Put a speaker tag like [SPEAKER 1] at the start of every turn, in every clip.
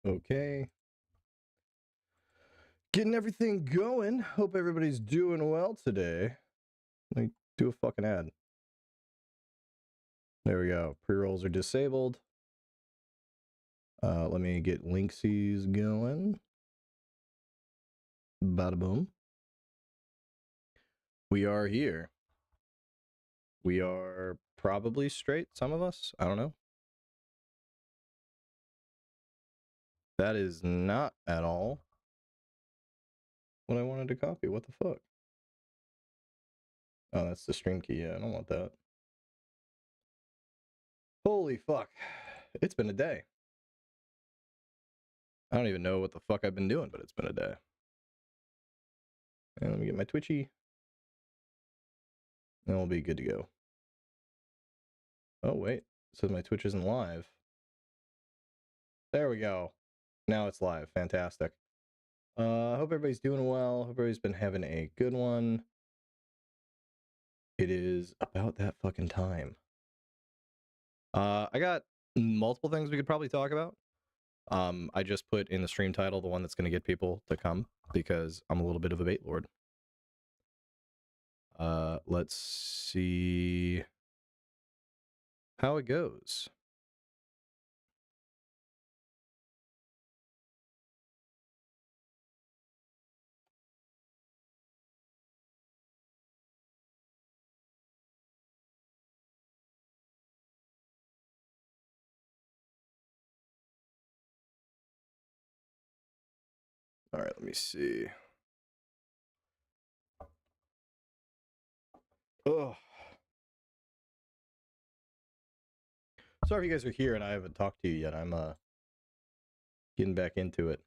[SPEAKER 1] Okay. Getting everything going. Hope everybody's doing well today. Let me do a fucking ad. There we go. Pre-rolls are disabled. Let me get linksies going. Bada boom. We are here. We are probably straight, some of us. I don't know. That is not at all what I wanted to copy. What the fuck? Oh, that's the stream key. Yeah, I don't want that. Holy fuck. It's been a day. I don't even know what the fuck I've been doing, but it's been a day. And let me get my Twitchy. And we'll be good to go. Oh, wait. It says my Twitch isn't live. There we go. Now it's live. Fantastic. Hope everybody's doing well. Hope everybody's been having a good one. It is about that fucking time. I got multiple things we could probably talk about. I just put in the stream title the one that's going to get people to come because I'm a little bit of a bait lord. Let's see how it goes. All right, let me see. Oh, sorry if you guys are here and I haven't talked to you yet. I'm getting back into it.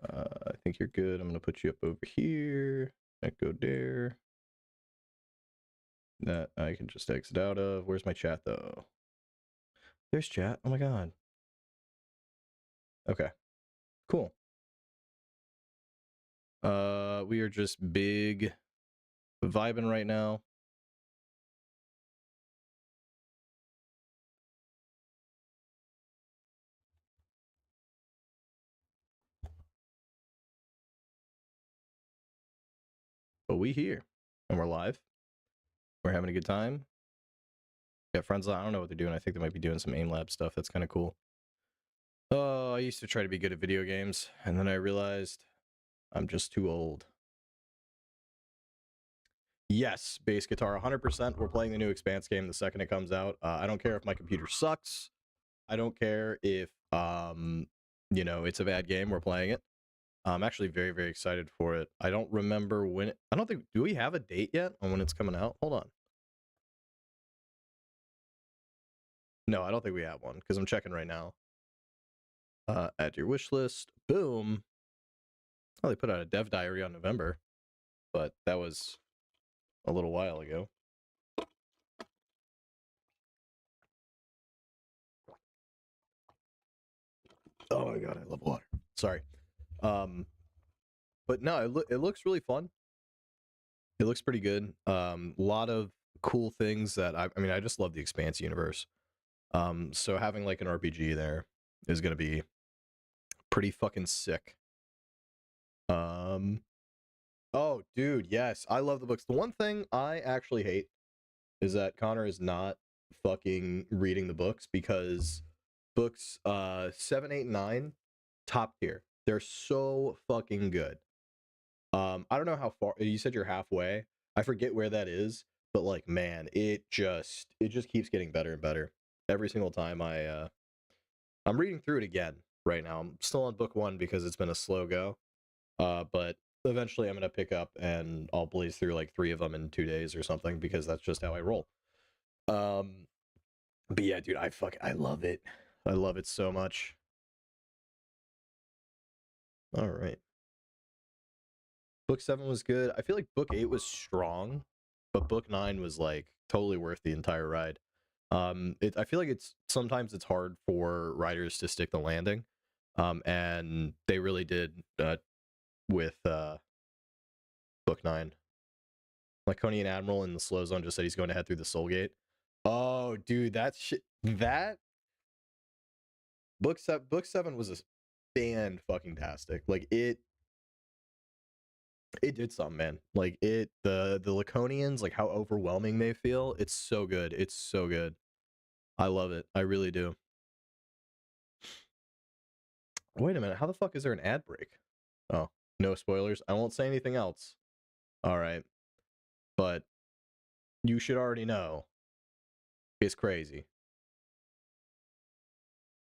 [SPEAKER 1] I think you're good. I'm gonna put you up over here. Echo there. That I can just exit out of. Where's my chat though? There's chat. Oh my god. Okay. Cool. We are just big vibing right now. But we here. And we're live. We're having a good time. Got friends. I don't know what they're doing. I think they might be doing some aim lab stuff. That's kind of cool. Oh, I used to try to be good at video games, and then I realized I'm just too old. Yes, bass guitar, 100%. We're playing the new Expanse game the second it comes out. I don't care if my computer sucks. I don't care if, you know, it's a bad game. We're playing it. I'm actually very, very excited for it. I don't remember when. I don't think. Do we have a date yet on when it's coming out? Hold on. No, I don't think we have one because I'm checking right now. Add your wish list. Boom. Oh, they put out a dev diary on November, but that was a little while ago. Oh my god, I love water. Sorry. But no, it looks really fun. It looks pretty good. A lot of cool things that I mean, I just love the Expanse universe. So having like an RPG there is gonna be pretty fucking sick. Oh, dude, yes, I love the books. The one thing I actually hate is that Connor is not fucking reading the books because books 7, 8, 9, top tier. They're so fucking good. I don't know how far you said you're halfway. I forget where that is, but like man, it just keeps getting better and better every single time I'm reading through it again right now. I'm still on book 1 because it's been a slow go. But eventually I'm gonna pick up and I'll blaze through like 3 of them in 2 days or something because that's just how I roll. But yeah, dude, I love it. I love it so much. All right. Book 7 was good. I feel like book 8 was strong, but book 9 was like totally worth the entire ride. I feel like sometimes it's hard for writers to stick the landing. And they really did with book 9. Laconian Admiral in the slow zone just said he's going to head through the Soul Gate. Oh, dude, that shit. Book 7 was a fan fucking tastic. Like it did something, man. Like the Laconians, like how overwhelming they feel. It's so good. It's so good. I love it. I really do. Wait a minute. How the fuck is there an ad break? Oh, no spoilers. I won't say anything else. All right. But you should already know. It's crazy.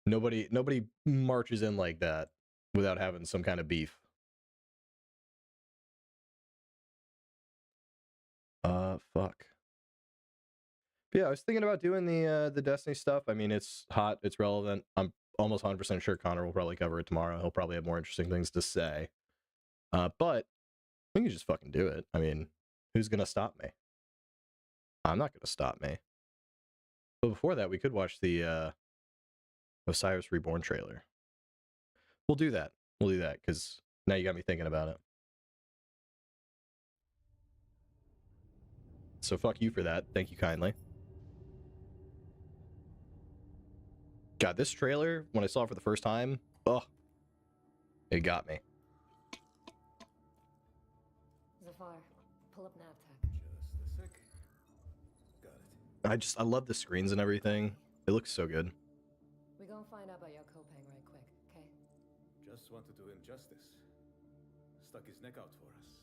[SPEAKER 1] Nobody marches in like that without having some kind of beef. Fuck. But yeah, I was thinking about doing the Destiny stuff. I mean, it's hot, it's relevant. I'm almost 100% sure Connor will probably cover it tomorrow. He'll probably have more interesting things to say. But we can just fucking do it. I mean, who's gonna stop me? I'm not gonna stop me. But before that, we could watch the Osiris Reborn trailer. We'll do that. We'll do that because now you got me thinking about it. So fuck you for that. Thank you kindly. God, this trailer, when I saw it for the first time, it got me.
[SPEAKER 2] Zafar, pull up NavTech.
[SPEAKER 3] Just a sec. Got it.
[SPEAKER 1] I love the screens and everything. It looks so good.
[SPEAKER 2] We gonna find out about your Kopang right quick, okay?
[SPEAKER 3] Just want to do him justice. Stuck his neck out for us.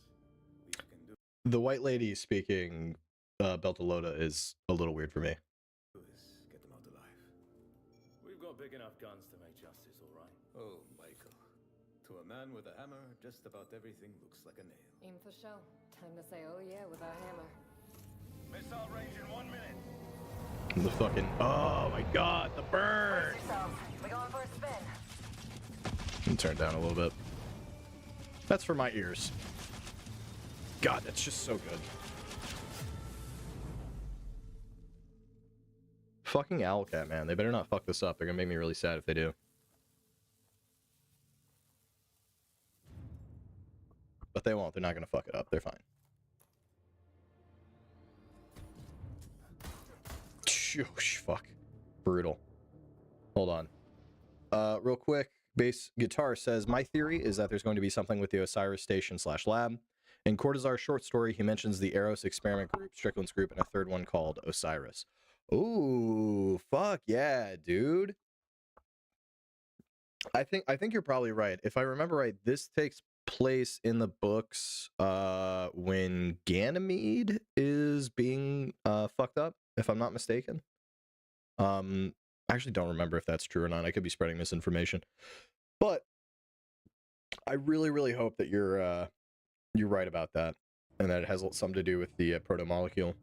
[SPEAKER 3] We can do
[SPEAKER 1] The white lady speaking Beltalowda is a little weird for me.
[SPEAKER 3] is get him out alive.
[SPEAKER 4] We've got big enough guns to make justice, all right?
[SPEAKER 3] Oh, Michael. To a man with a hammer, just about everything looks like a nail.
[SPEAKER 2] Aim for show. Time to say oh yeah with our hammer.
[SPEAKER 4] Missile range in 1 minute.
[SPEAKER 1] The fucking, oh my god, the burn!
[SPEAKER 2] Brace yourselves. We going for a spin.
[SPEAKER 1] Let me turn it down a little bit. That's for my ears. God, that's just so good. Fucking Owlcat, man. They better not fuck this up. They're gonna make me really sad if they do. But they won't. They're not gonna fuck it up. They're fine. Shoosh, fuck. Brutal. Hold on. Real quick, Bass Guitar says, my theory is that there's going to be something with the Osiris station / lab. In Cortazar's short story, he mentions the Eros experiment group, Strickland's group, and a third one called Osiris. Ooh, fuck yeah, dude. I think you're probably right. If I remember right, this takes place in the books when Ganymede is being fucked up, if I'm not mistaken. I actually don't remember if that's true or not. I could be spreading misinformation. But I really hope that you're right about that, and that it has something to do with the proto-molecule.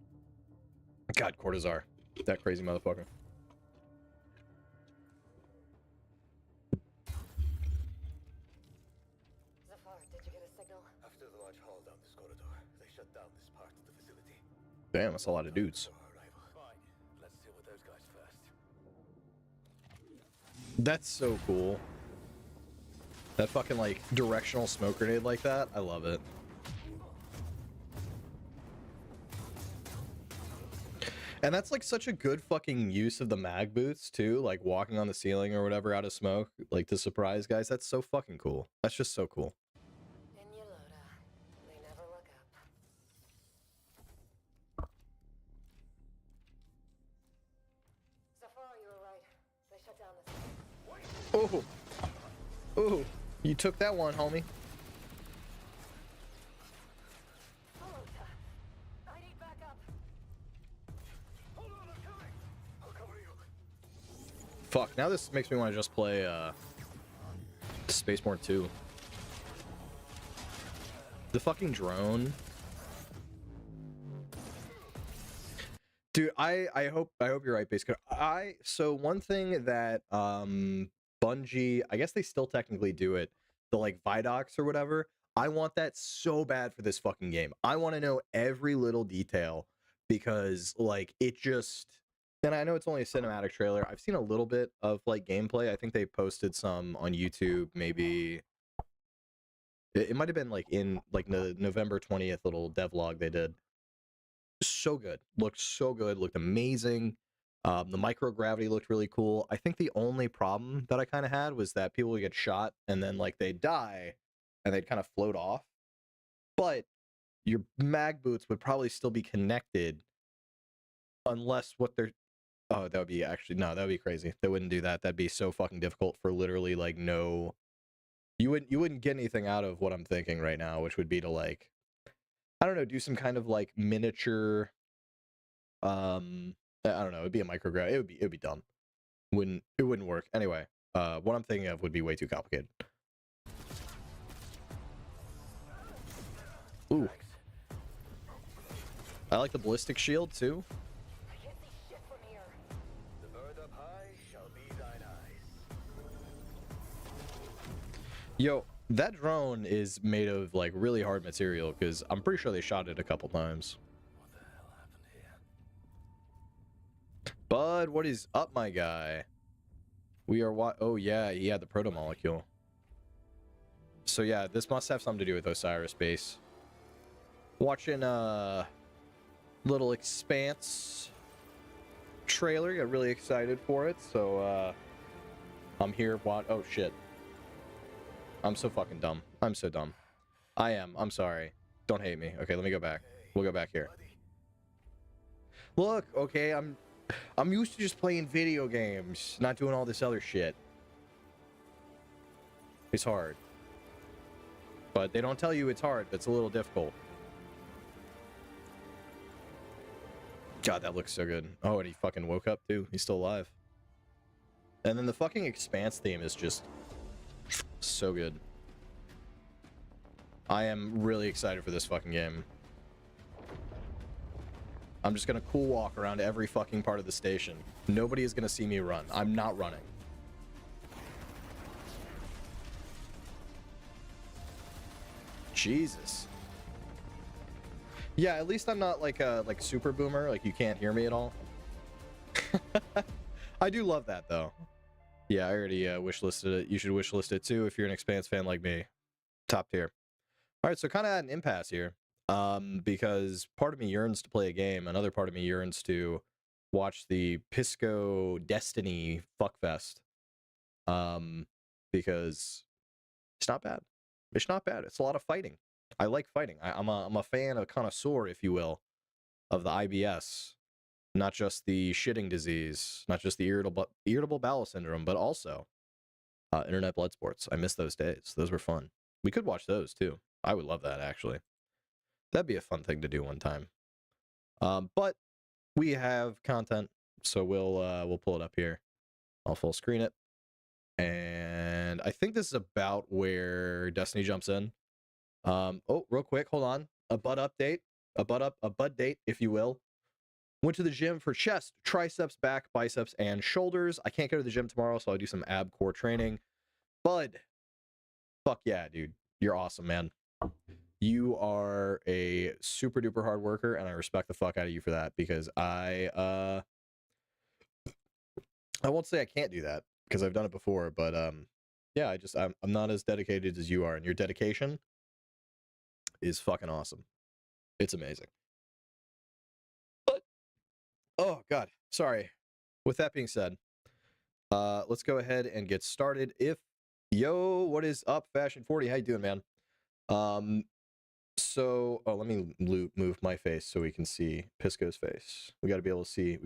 [SPEAKER 1] God, Cortazar. That crazy motherfucker.
[SPEAKER 2] Zafar, did you get a signal?
[SPEAKER 3] After the large hall down this corridor, they shut down this part of the facility.
[SPEAKER 1] Damn, that's a lot of dudes.
[SPEAKER 4] Fine. Let's deal with those guys first.
[SPEAKER 1] That's so cool. That fucking, like, directional smoke grenade like that. I love it. And that's, like, such a good fucking use of the mag boots, too. Like, walking on the ceiling or whatever out of smoke, like, to surprise guys. That's so fucking cool. That's just so cool.
[SPEAKER 2] In Yoloda. They never look up. Zafar, you were right. They shut down this.
[SPEAKER 1] Oh! Oh! You took that one, homie.
[SPEAKER 2] I need backup.
[SPEAKER 4] Hold on, I'm coming.
[SPEAKER 3] I'll cover you.
[SPEAKER 1] Fuck, now this makes me want to just play, Spaceborne 2. The fucking drone. Dude, I hope you're right, basically. So one thing that Bungie, I guess they still technically do it, the like Vidocs or whatever. I want that so bad for this fucking game. I want to know every little detail because like it just, and I know it's only a cinematic trailer. I've seen a little bit of like gameplay. I think they posted some on YouTube, maybe. It might have been like in like the November 20th little devlog they did. So good. Looked so good. Looked amazing. The microgravity looked really cool. I think the only problem that I kind of had was that people would get shot and then like they'd die and they'd kind of float off. But your mag boots would probably still be connected unless what they're oh, that would be actually no, that would be crazy. They wouldn't do that. That'd be so fucking difficult for literally like no you wouldn't get anything out of what I'm thinking right now, which would be to like I don't know, do some kind of like miniature I don't know, it'd be a micrograph. It would be dumb. It wouldn't work. Anyway, what I'm thinking of would be way too complicated. Ooh. I like the ballistic shield too.
[SPEAKER 2] I can't see shit from here.
[SPEAKER 4] The bird up high shall be thine eyes.
[SPEAKER 1] Yo, that drone is made of like really hard material because I'm pretty sure they shot it a couple times.
[SPEAKER 4] What the hell happened here?
[SPEAKER 1] Bud, what is up, my guy? We are what? Oh yeah, he had the proto molecule. So yeah, this must have something to do with Osiris base. Watching little Expanse trailer, got really excited for it. So I'm here. What? Oh shit. I'm so fucking dumb. I'm so dumb. I am. I'm sorry. Don't hate me. Okay, let me go back. We'll go back here. Look, okay, I'm used to just playing video games, not doing all this other shit. It's hard. But they don't tell you it's hard, but it's a little difficult. God, that looks so good. Oh, and he fucking woke up too. He's still alive. And then the fucking Expanse theme is just so good. I am really excited for this fucking game. I'm just gonna cool walk around every fucking part of the station. Nobody is gonna see me run. I'm not running. Jesus. Yeah, at least I'm not like a super boomer, like you can't hear me at all. I do love that though. Yeah, I already wishlisted it. You should wishlist it too if you're an Expanse fan like me. Top tier. All right, so kind of at an impasse here. Because part of me yearns to play a game, another part of me yearns to watch the Pisco Destiny fuckfest. Because it's not bad. It's not bad. It's a lot of fighting. I like fighting. I'm a fan, a connoisseur, if you will, of the IBS. Not just the shitting disease, not just the irritable bowel syndrome, but also internet blood sports. I miss those days. Those were fun. We could watch those too. I would love that actually. That'd be a fun thing to do one time. But we have content, so we'll pull it up here. I'll full screen it. And I think this is about where Destiny jumps in. Oh, real quick, hold on. A bud update. A bud date, if you will. Went to the gym for chest, triceps, back, biceps, and shoulders. I can't go to the gym tomorrow, so I'll do some ab core training. Bud, fuck yeah, dude. You're awesome, man. You are a super duper hard worker, and I respect the fuck out of you for that, because I won't say I can't do that, because I've done it before, but yeah, I'm not as dedicated as you are, and your dedication is fucking awesome. It's amazing. But oh god, sorry. With that being said, let's go ahead and get started. Yo, what is up, Fashion 40? How you doing, man? So, let me move my face so we can see Pisco's face. We got to be able to see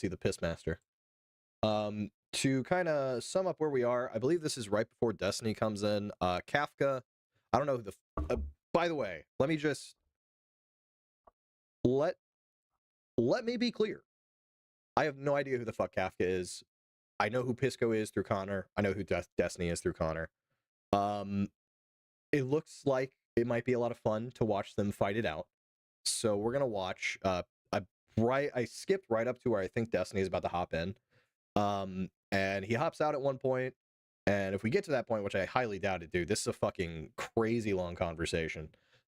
[SPEAKER 1] the Piss Master. To kind of sum up where we are, I believe this is right before Destiny comes in. Kafka, I don't know who the by the way, let me just let me be clear. I have no idea who the fuck Kafka is. I know who Pisco is through Connor. I know who Destiny is through Connor. It looks like it might be a lot of fun to watch them fight it out. So we're gonna watch. I skipped right up to where I think Destiny is about to hop in. And he hops out at one point. And if we get to that point, which I highly doubt it, dude, this is a fucking crazy long conversation.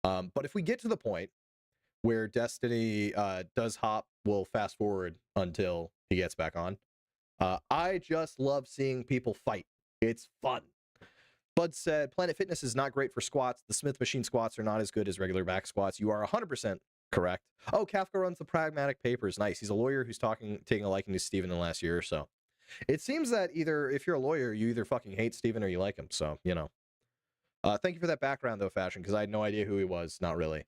[SPEAKER 1] But if we get to the point where Destiny does hop, we'll fast forward until he gets back on. I just love seeing people fight. It's fun. Bud said, Planet Fitness is not great for squats. The Smith machine squats are not as good as regular back squats. You are 100% Correct. Oh, Kafka runs the Pragmatic Papers. Nice. He's a lawyer who's taking a liking to Steven in the last year or so. It seems that either, if you're a lawyer, you either fucking hate Steven or you like him. So, you know. Thank you for that background, though, Fashion, because I had no idea who he was. Not really.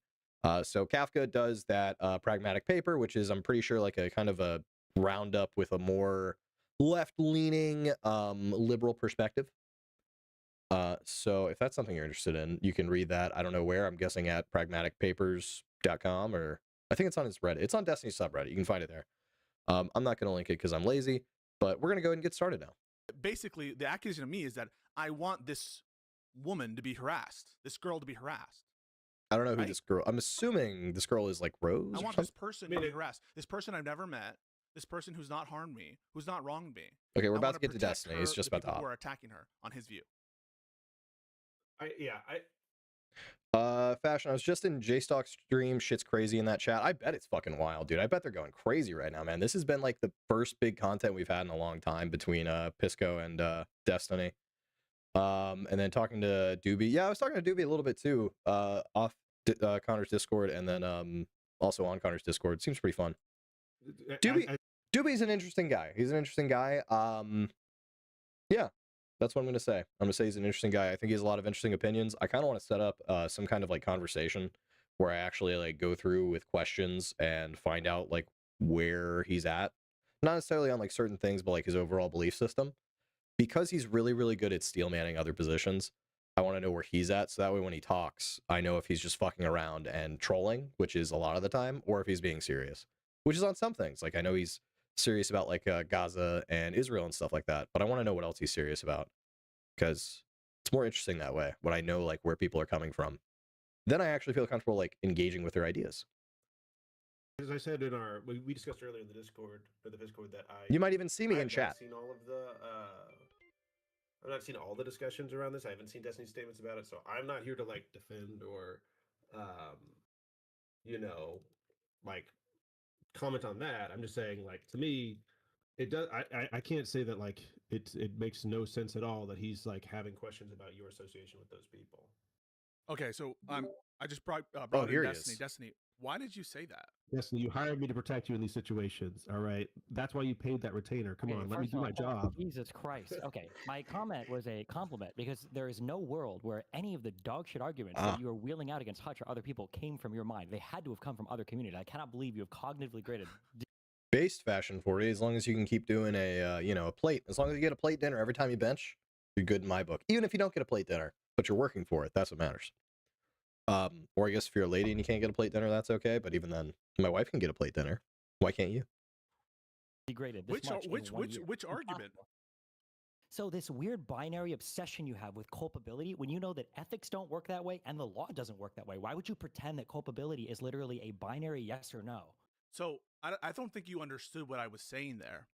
[SPEAKER 1] So Kafka does that Pragmatic Paper, which is, I'm pretty sure, like a kind of a roundup with a more left-leaning liberal perspective. So if that's something you're interested in, you can read that. I don't know where. I'm guessing at pragmaticpapers.com, or I think it's on his Reddit. It's on Destiny's subreddit. You can find it there. I'm not going to link it because I'm lazy, but we're going to go ahead and get started now.
[SPEAKER 5] Basically, the accusation of me is that I want this woman to be harassed, this girl to be harassed.
[SPEAKER 1] I don't know who this girl. I'm assuming this girl is like Rose.
[SPEAKER 5] I want this person to be harassed. This person I've never met. This person who's not harmed me, who's not wronged me.
[SPEAKER 1] Okay, we're about to get to Destiny. It's just about to hop.
[SPEAKER 5] Who are attacking her on his view.
[SPEAKER 1] Fashion, I was just in JStock stream. Shit's crazy in that chat. I bet it's fucking wild, dude. I bet they're going crazy right now, man. This has been like the first big content we've had in a long time between Pisco and Destiny. And then talking to Doobie. Yeah, I was talking to Doobie a little bit too, off Connor's Discord, and then also on Connor's Discord. Seems pretty fun. Doobie's an interesting guy. He's an interesting guy. Yeah. That's what I'm going to say. I'm going to say he's an interesting guy. I think he has a lot of interesting opinions. I kind of want to set up some kind of like conversation where I actually like go through with questions and find out like where he's at. Not necessarily on like certain things, but like his overall belief system. Because he's really, really good at steel manning other positions, I want to know where he's at. So that way when he talks, I know if he's just fucking around and trolling, which is a lot of the time, or if he's being serious, which is on some things. Like I know he's serious about like Gaza and Israel and stuff like that, but I want to know what else he's serious about, because it's more interesting that way when I know like where people are coming from. Then I actually feel comfortable like engaging with their ideas.
[SPEAKER 6] As I said in our, we discussed earlier in the Discord or the Discord that
[SPEAKER 1] you might even see me in chat.
[SPEAKER 6] Seen all of the, I've not seen all the discussions around this. I haven't seen Destiny's statements about it, so I'm not here to like defend or, you know, like comment on that. I'm just saying, like, to me, it does. I can't say that like it makes no sense at all that he's like having questions about your association with those people.
[SPEAKER 5] Okay, so I just brought
[SPEAKER 1] here
[SPEAKER 5] in
[SPEAKER 1] he is.
[SPEAKER 5] Destiny. Why did you say that?
[SPEAKER 6] Destiny, you hired me to protect you in these situations. All right, that's why you paid that retainer. Come on, let me do my job.
[SPEAKER 7] Jesus Christ. Okay, my comment was a compliment because there is no world where any of the dog shit arguments that you are wheeling out against Hutch or other people came from your mind. They had to have come from other communities. I cannot believe you have cognitively graded.
[SPEAKER 1] Based Fashion 40, as long as you can keep doing a a plate, as long as you get a plate dinner every time you bench, you're good in my book. Even if you don't get a plate dinner, but you're working for it, that's what matters. Or I guess if you're a lady and you can't get a plate dinner, that's okay. But even then, my wife can get a plate dinner. Why can't you?
[SPEAKER 7] Degraded.
[SPEAKER 5] Which argument?
[SPEAKER 7] So this weird binary obsession you have with culpability, when you know that ethics don't work that way and the law doesn't work that way, why would you pretend that culpability is literally a binary yes or no?
[SPEAKER 5] So I don't think you understood what I was saying there,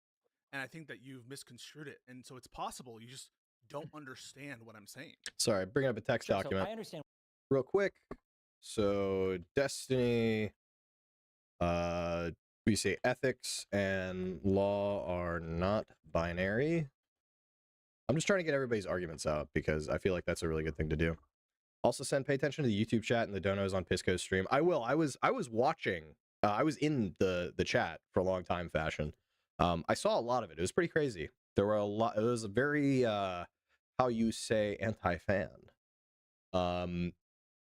[SPEAKER 5] and I think that you've misconstrued it. And so it's possible you just don't understand what I'm saying.
[SPEAKER 1] Sorry, bringing up a text document.
[SPEAKER 7] So I understand.
[SPEAKER 1] Real quick. So Destiny, we say ethics and law are not binary. I'm just trying to get everybody's arguments out because I feel like that's a really good thing to do. Also, pay attention to the YouTube chat and the donos on Pisco's stream. I will. I was watching. I was in the chat for a long time. Fashion. I saw a lot of it. It was pretty crazy. There were a lot. It was a very how you say anti-fan.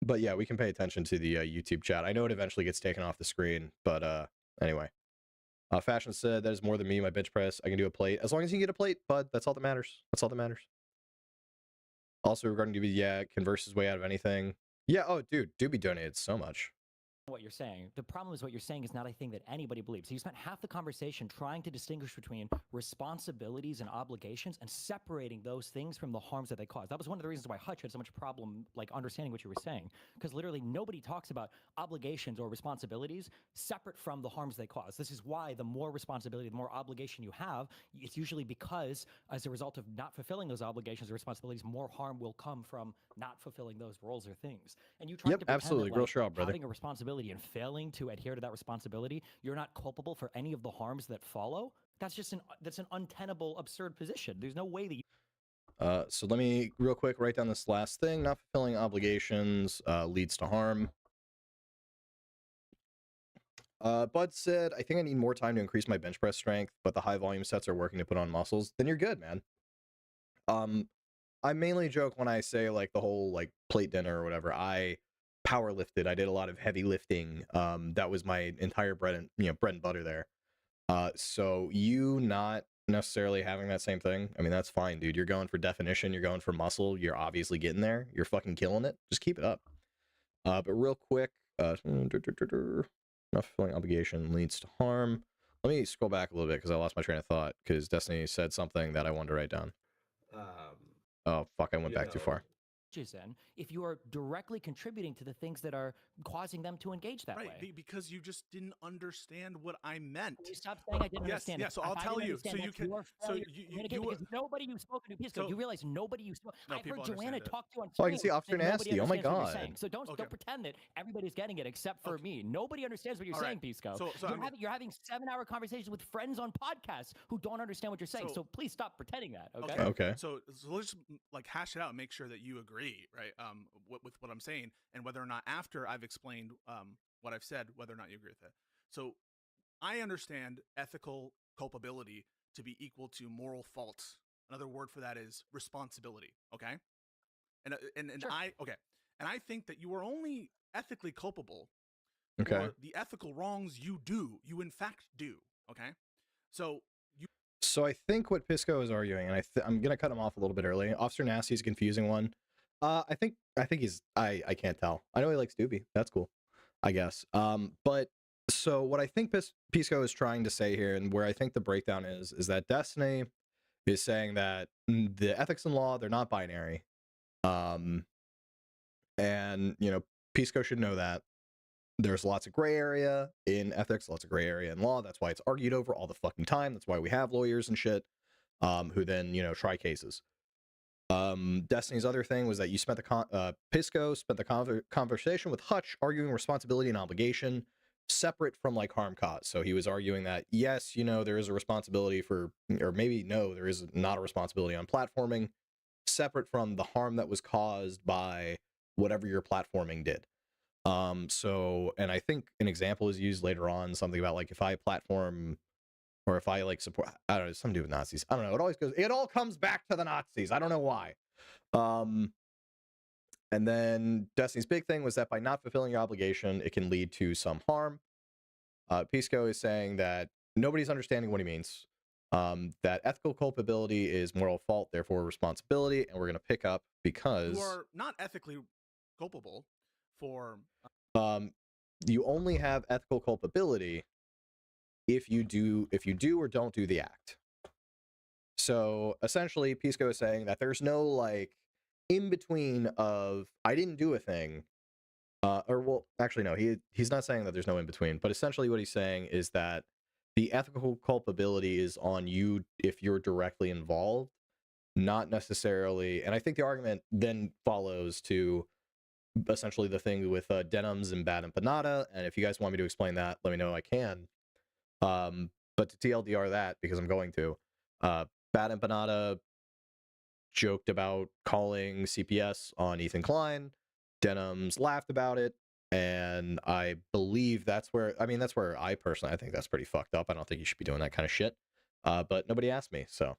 [SPEAKER 1] But yeah, we can pay attention to the YouTube chat. I know it eventually gets taken off the screen, but anyway. Fashion said, that is more than me, my bench press. I can do a plate. As long as you can get a plate, bud, that's all that matters. That's all that matters. Also, regarding Doobie, yeah, converse his way out of anything. Yeah, oh, dude, Doobie donated so much.
[SPEAKER 7] What you're saying. The problem is what you're saying is not a thing that anybody believes. So you spent half the conversation trying to distinguish between responsibilities and obligations and separating those things from the harms that they cause. That was one of the reasons why Hutch had so much problem like understanding what you were saying, because literally nobody talks about obligations or responsibilities separate from the harms they cause. This is why the more responsibility, the more obligation you have, it's usually because as a result of not fulfilling those obligations or responsibilities, more harm will come from not fulfilling those roles or things. And you try to pretend
[SPEAKER 1] absolutely.
[SPEAKER 7] that, like,
[SPEAKER 1] Girl, brother.
[SPEAKER 7] having a responsibility and failing to adhere to that responsibility, you're not culpable for any of the harms that follow. That's just an untenable, absurd position. There's no way that you...
[SPEAKER 1] So let me real quick write down this last thing. Not fulfilling obligations leads to harm. Bud said, I think I need more time to increase my bench press strength, but the high volume sets are working to put on muscles. Then you're good, man. I mainly joke when I say like the whole like plate dinner or whatever. I power lifted. I did a lot of heavy lifting. That was my entire bread and butter there. So you not necessarily having that same thing, I mean, that's fine, dude. You're going for definition, you're going for muscle, you're obviously getting there, you're fucking killing it. Just keep it up. But real quick, not fulfilling obligation leads to harm. Let me scroll back a little bit because I lost my train of thought because Destiny said something that I wanted to write down. Oh fuck, I went back too far.
[SPEAKER 7] In if you are directly contributing to the things that are causing them to engage that way.
[SPEAKER 5] Because you just didn't understand what I meant.
[SPEAKER 7] Can you stop saying I didn't understand.
[SPEAKER 5] Yeah, so I'll tell you. So you can. So you
[SPEAKER 7] because nobody you've spoken to, Pisco, you realize nobody you've spoken. I've heard Joanna talk to you on.
[SPEAKER 1] Oh, I can see Officer Nasty. Oh my god.
[SPEAKER 7] So don't pretend that everybody's getting it except for me. Nobody understands what you're saying, Pisco. So you're having 7-hour conversations with friends on podcasts who don't understand what you're saying. So please stop pretending that. Okay.
[SPEAKER 1] Okay.
[SPEAKER 5] So let's like hash it out and make sure that you agree, right? With what I'm saying, and whether or not after I've explained what I've said, whether or not you agree with it. So I understand ethical culpability to be equal to moral fault. Another word for that is responsibility. Okay, and
[SPEAKER 7] Sure.
[SPEAKER 5] I think that you are only ethically culpable
[SPEAKER 1] Okay.
[SPEAKER 5] for the ethical wrongs you do. You in fact do. Okay, so.
[SPEAKER 1] So I think what Pisco is arguing, and I'm gonna cut him off a little bit early. Officer Nasty is a confusing one. I think he's I can't tell. I know he likes Doobie. That's cool, I guess. But so what I think Pisco is trying to say here, and where I think the breakdown is that Destiny is saying that the ethics and law, they're not binary. And Pisco should know that. There's lots of gray area in ethics, lots of gray area in law. That's why it's argued over all the fucking time. That's why we have lawyers and shit, who then, try cases. Destiny's other thing was that you spent Pisco spent the conversation with Hutch arguing responsibility and obligation separate from like harm caused. So he was arguing that yes, there is a responsibility for, or maybe no, there is not a responsibility on platforming separate from the harm that was caused by whatever your platforming did. And I think an example is used later on, something about like if I platform or if I like support, I don't know, something to do with Nazis. I don't know. It all comes back to the Nazis. I don't know why. And then Destiny's big thing was that by not fulfilling your obligation, it can lead to some harm. Pisco is saying that nobody's understanding what he means. That ethical culpability is moral fault, therefore responsibility, and we're going to pick up because
[SPEAKER 5] you are not ethically culpable for.
[SPEAKER 1] You only have ethical culpability if you do or don't do the act. So essentially, Pisco is saying that there's no like in between of I didn't do a thing, or well, actually no, he's not saying that there's no in between. But essentially, what he's saying is that the ethical culpability is on you if you're directly involved, not necessarily. And I think the argument then follows to essentially the thing with denims and bad empanada. And if you guys want me to explain that, let me know. I can. But to TLDR that, because I'm going to, bad empanada joked about calling CPS on Ethan Klein. Denims laughed about it. And I believe that's where I personally, I think that's pretty fucked up. I don't think you should be doing that kind of shit. But nobody asked me, so.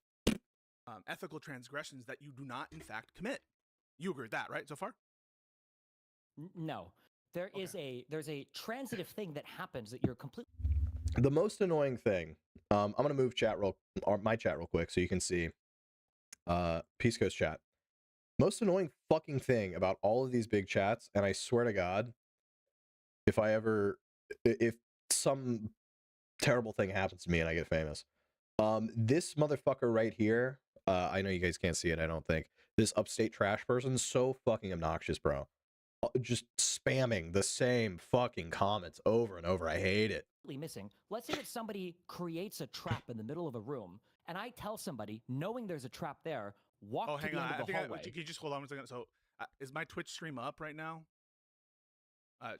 [SPEAKER 5] Ethical transgressions that you do not, in fact, commit. You agree with that, right, so far?
[SPEAKER 7] No. There's a transitive thing that happens that you're completely.
[SPEAKER 1] The most annoying thing, I'm going to move my chat real quick so you can see Pisco's chat. Most annoying fucking thing about all of these big chats, and I swear to God, if some terrible thing happens to me and I get famous, this motherfucker right here, I know you guys can't see it, I don't think. This upstate trash person's so fucking obnoxious, bro. Just spamming the same fucking comments over and over. I hate it.
[SPEAKER 7] Missing. Let's say that somebody creates a trap in the middle of a room, and I tell somebody, knowing there's a trap there, walk to the end of the hallway.
[SPEAKER 5] Can you just hold on 1 second? So, is my Twitch stream up right now?